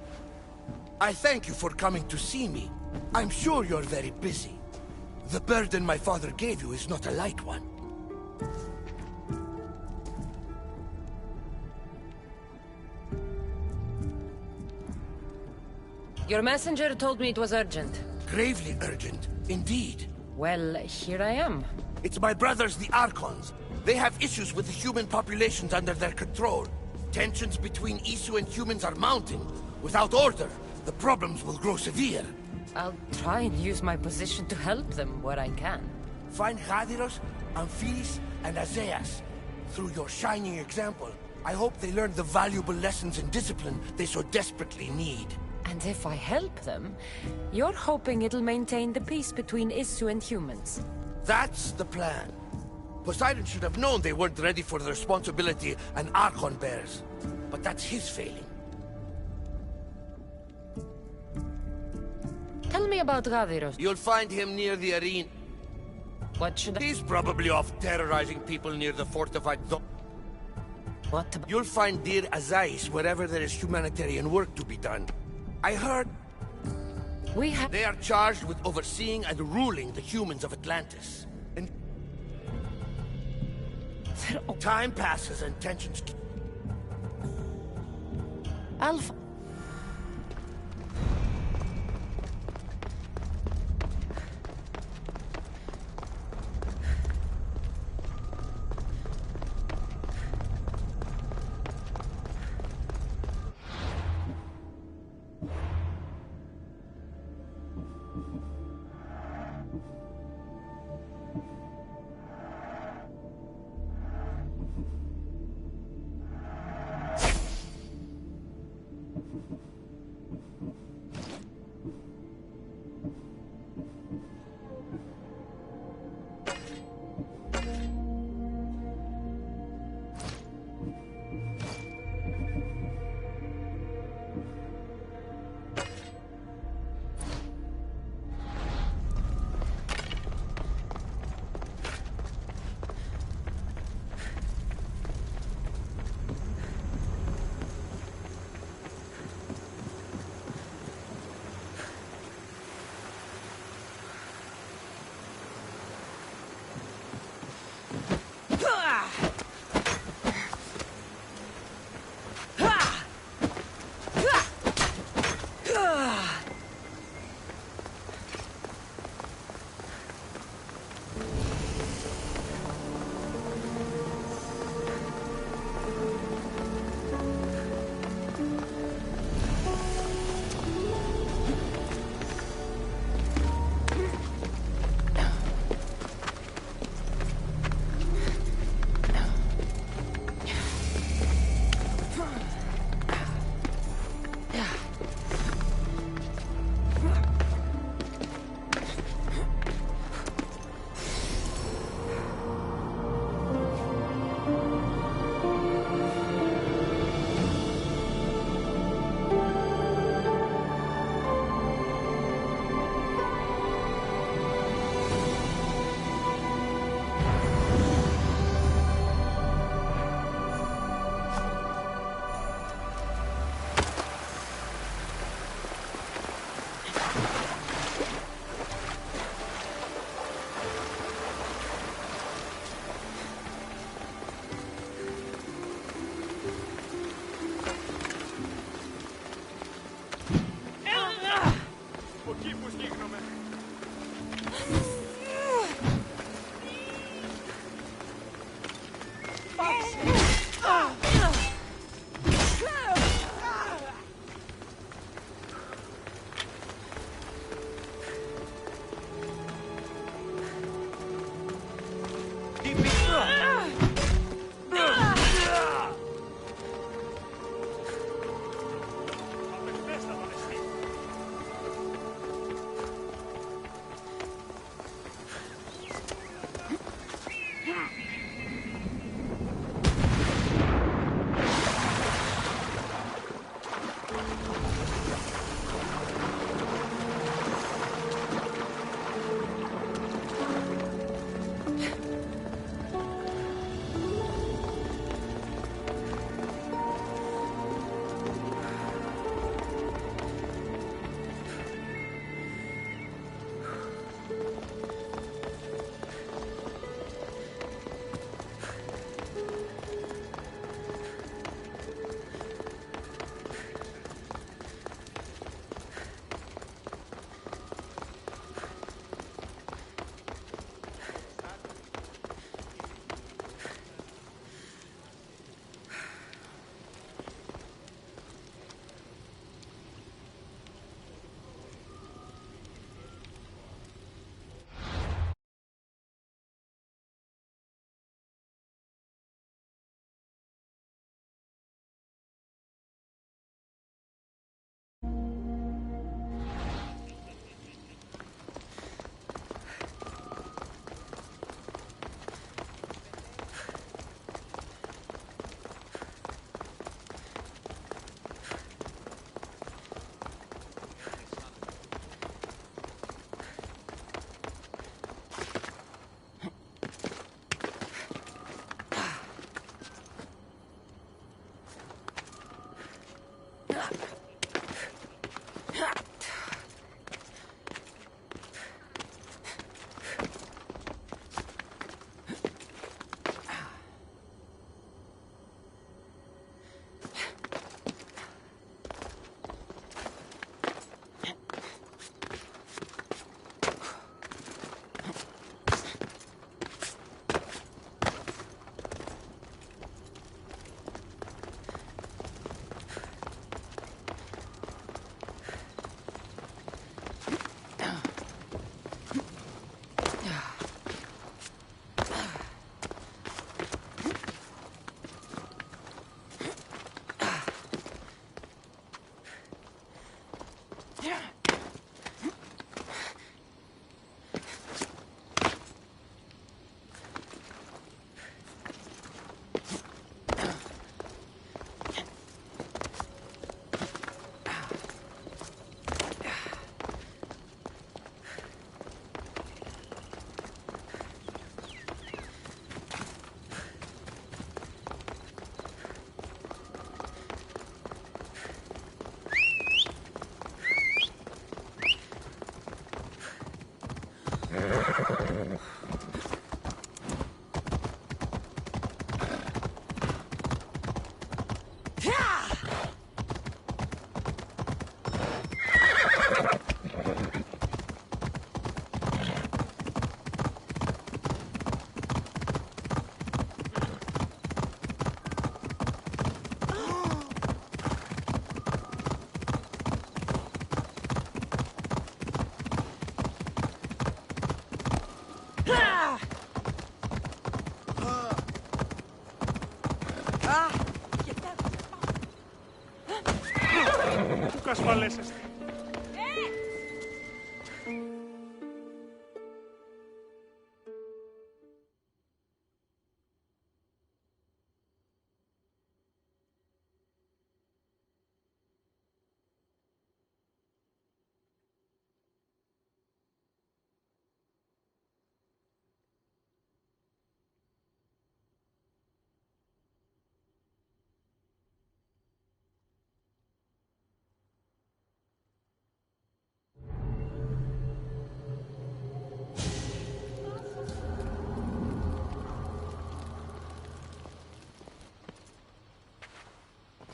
I thank you for coming to see me. I'm sure you're very busy. The burden my father gave you is not a light one. Your messenger told me it was urgent. Gravely urgent, indeed. Well, here I am. It's my brothers, the Archons. They have issues with the human populations under their control. Tensions between Isu and humans are mounting. Without order, the problems will grow severe. I'll try and use my position to help them where I can. Find Hadiros, Amphilis, and Azaeas. Through your shining example, I hope they learn the valuable lessons in discipline they so desperately need. And if I help them, you're hoping it'll maintain the peace between Isu and humans. That's the plan. Poseidon should have known they weren't ready for the responsibility an Archon bears. But that's his failing. Tell me about Gaviros. You'll find him near the arena. What should I... He's probably off terrorizing people near the fortified dome. What about... You'll find Dir Azais wherever there is humanitarian work to be done. I heard... We have... They are charged with overseeing and ruling the humans of Atlantis. And... Time passes and tensions... Alpha... στο ασφαλέσαστε.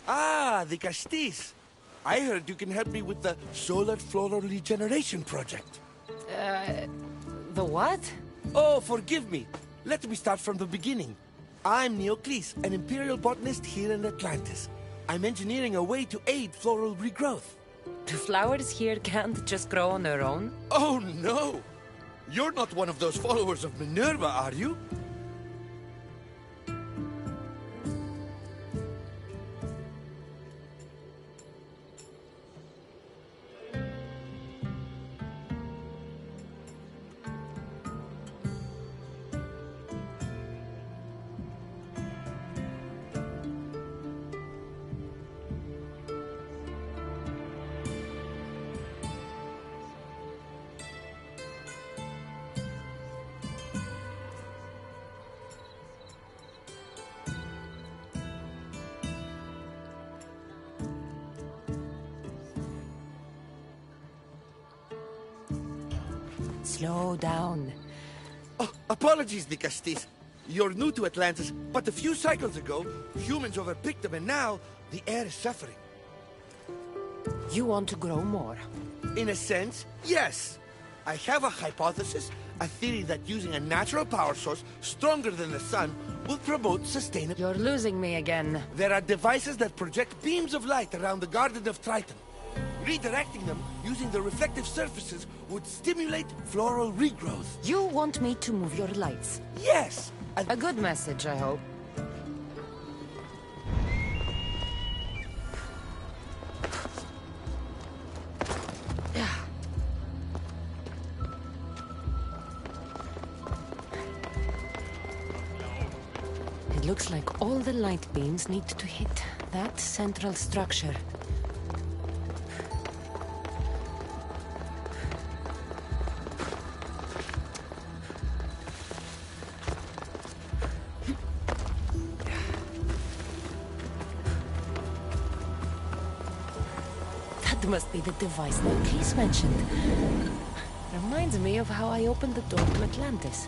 Ah, δικαστής. I heard you can help me with the solar floral regeneration project. The what? Oh, forgive me. Let me start from the beginning. I'm Neocles, an imperial botanist here in Atlantis. I'm engineering a way to aid floral regrowth. The flowers here can't just grow on their own? Oh, no! You're not one of those followers of Minerva, are you? Slow down. Oh, apologies, δικαστής. You're new to Atlantis, but a few cycles ago, humans overpicked them and now, the air is suffering. You want to grow more? In a sense, yes. I have a hypothesis, a theory that using a natural power source stronger than the sun will promote sustainability. You're losing me again. There are devices that project beams of light around the Garden of Triton. Redirecting them using the reflective surfaces would stimulate floral regrowth. You want me to move your lights? Yes! A good message, I hope. It looks like all the light beams need to hit that central structure. That must be the device Neocles mentioned. Reminds me of how I opened the door to Atlantis.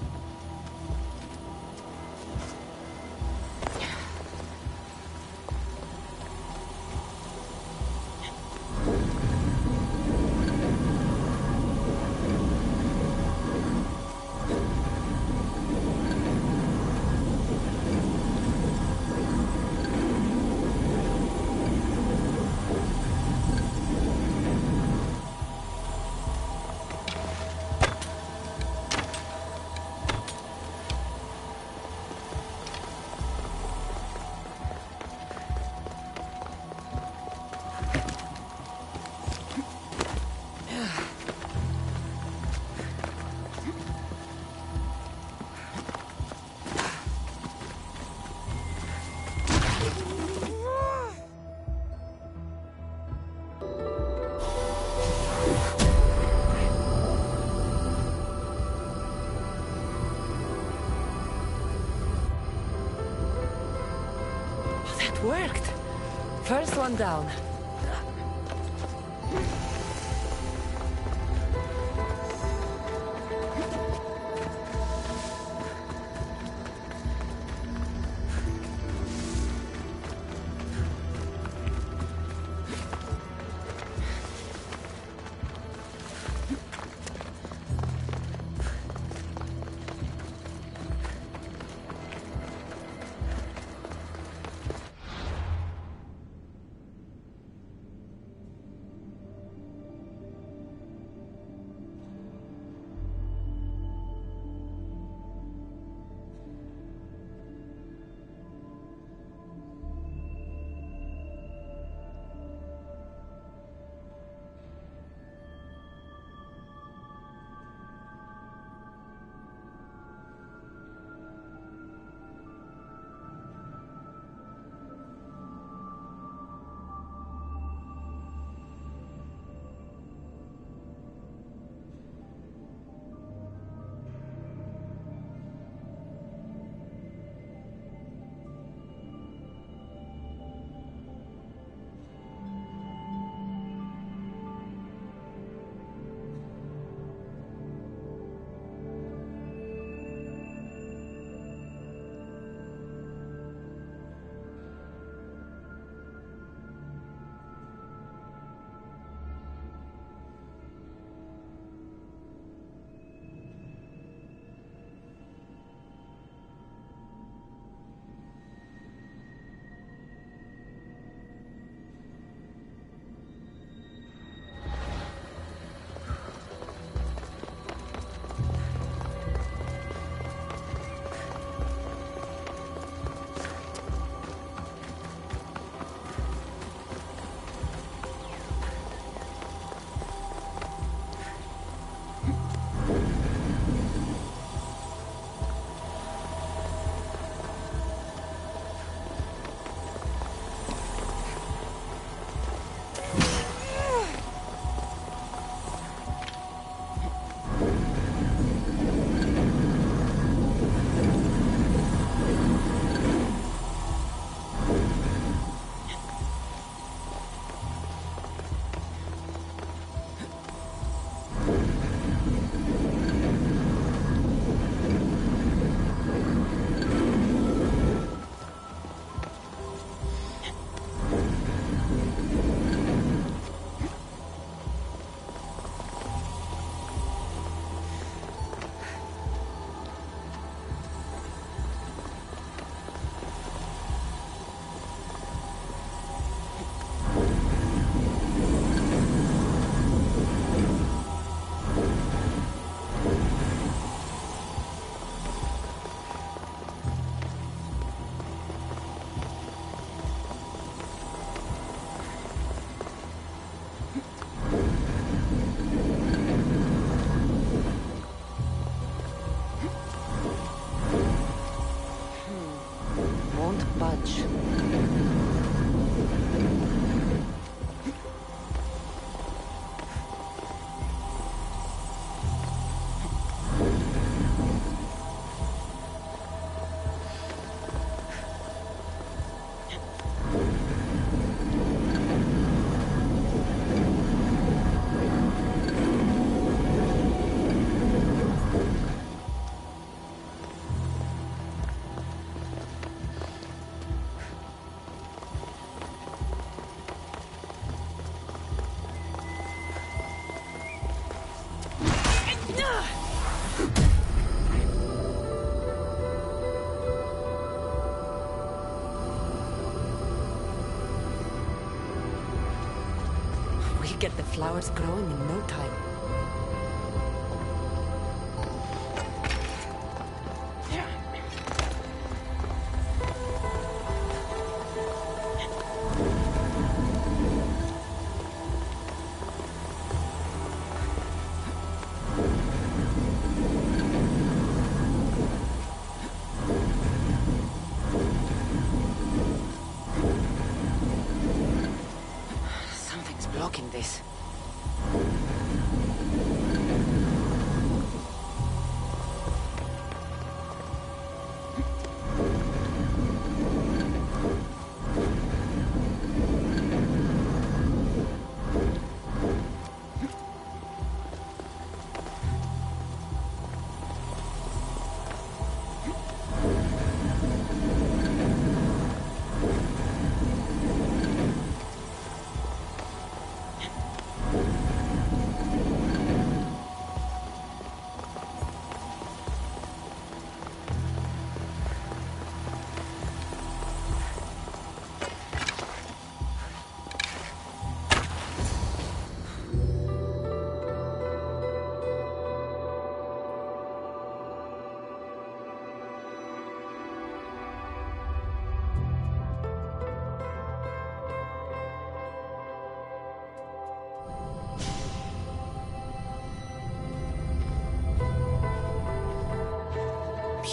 Worked. First one down. get the flowers growing in no time. Something's blocking this.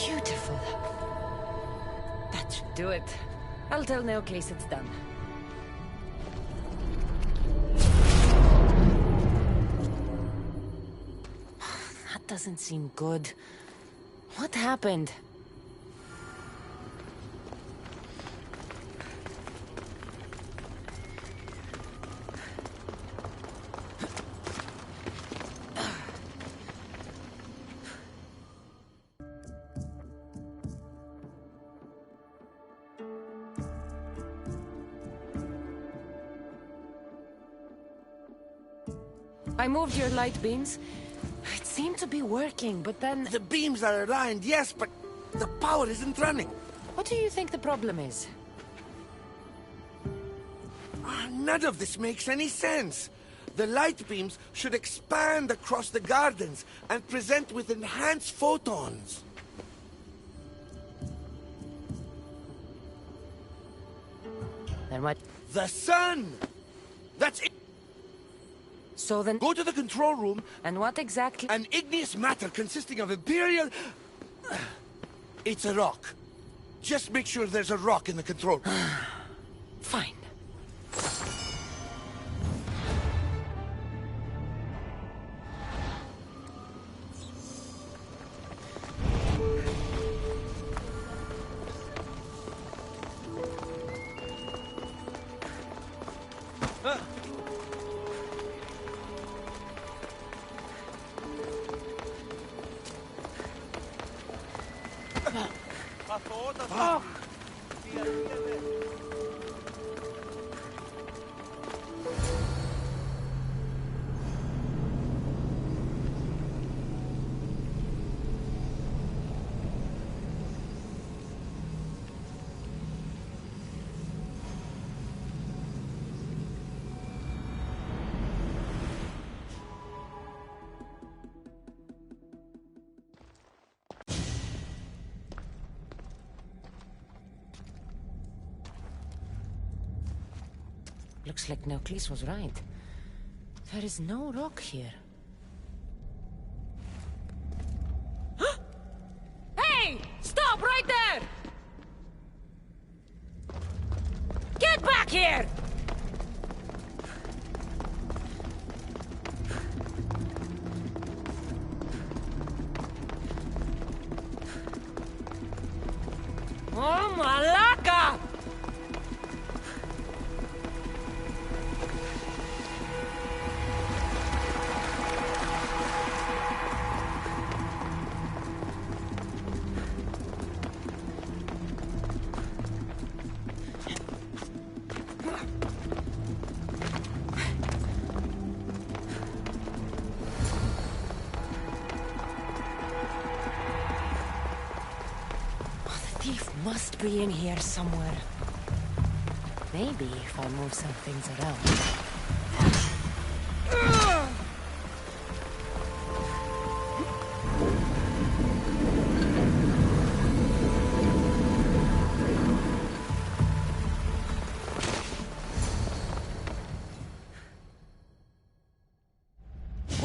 Beautiful. That should do it. I'll tell Neocase it's done. That doesn't seem good. What happened? I moved your light beams. It seemed to be working, but then... The beams are aligned, yes, but the power isn't running. What do you think the problem is? None of this makes any sense. The light beams should expand across the gardens and present with enhanced photons. Then what? The sun! That's it! So then... Go to the control room. And what exactly? An igneous matter consisting of Imperial... It's a rock. Just make sure there's a rock in the control room. Fine. Looks like Neocles was right. There is no rock here. Hey! Stop right there! Get back here! Oh, Malaka! Must be in here somewhere. Maybe if I move some things around.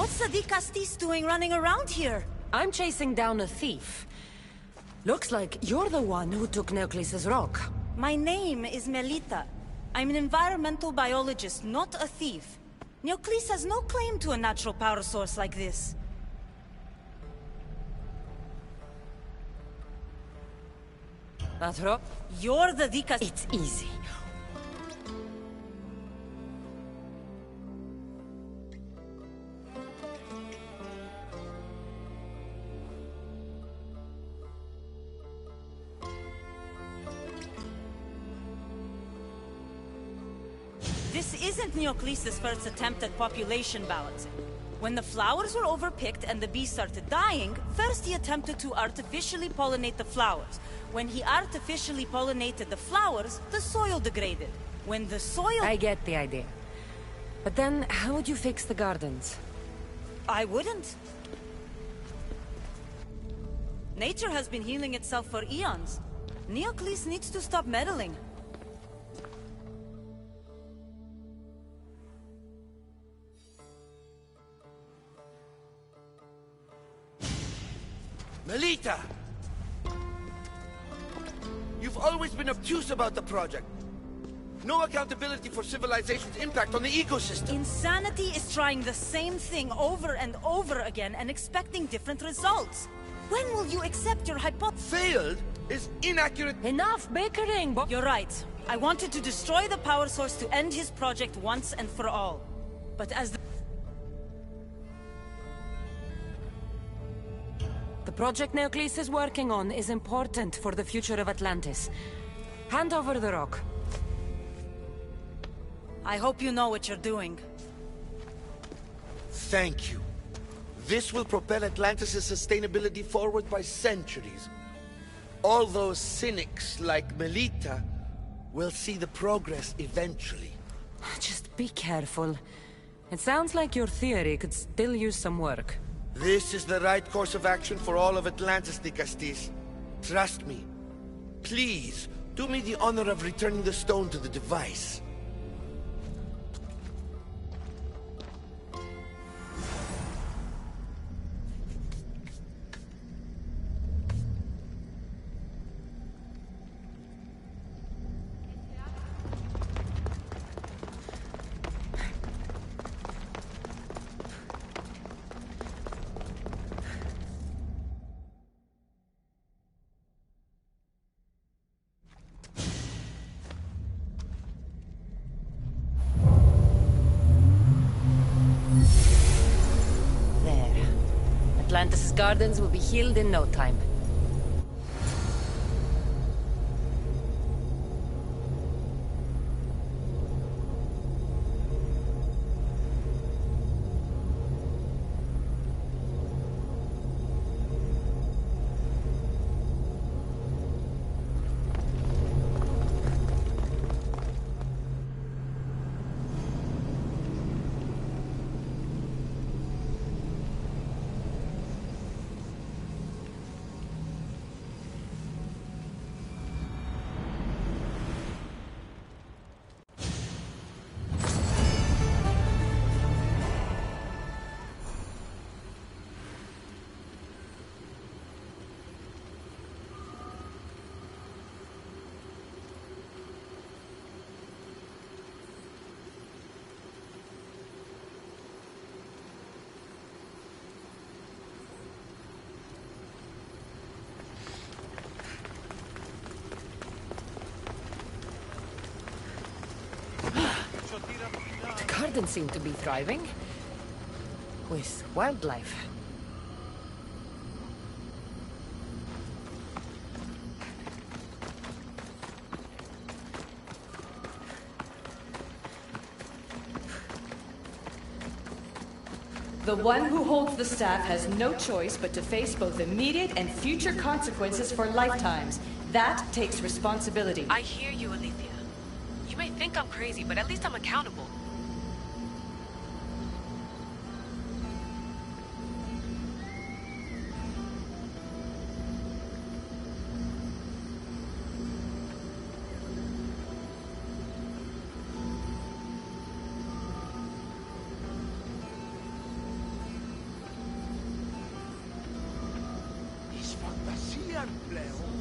What's the Castis doing running around here? I'm chasing down a thief. Looks like you're the one who took Neoclis's rock. My name is Melita. I'm an environmental biologist, not a thief. Neoclis has no claim to a natural power source like this. That rock? You're the Castis. It's easy. This isn't Neoclis' first attempt at population balancing. When the flowers were overpicked and the bees started dying, first he attempted to artificially pollinate the flowers. When he artificially pollinated the flowers, the soil degraded. When the soil... I get the idea. But then, how would you fix the gardens? I wouldn't. Nature has been healing itself for eons. Neoclis needs to stop meddling. Melita! You've always been obtuse about the project. No accountability for civilization's impact on the ecosystem. Insanity is trying the same thing over and over again and expecting different results. When will you accept your hypothesis? Failed is inaccurate. Enough bickering, Bob. You're right. I wanted to destroy the power source to end his project once and for all. But as The project Neoclis is working on is important for the future of Atlantis. Hand over the rock. I hope you know what you're doing. Thank you. This will propel Atlantis' sustainability forward by centuries. All those cynics like Melita will see the progress eventually. Just be careful. It sounds like your theory could still use some work. This is the right course of action for all of Atlantis, Castis. Trust me. Please, do me the honor of returning the stone to the device. Atlantis' gardens will be healed in no time. The gardens seem to be thriving. With wildlife. The one who holds the staff has no choice but to face both immediate and future consequences for lifetimes. That takes responsibility. I hear you, Alethea. You may think I'm crazy, but at least I'm accountable. πλέον.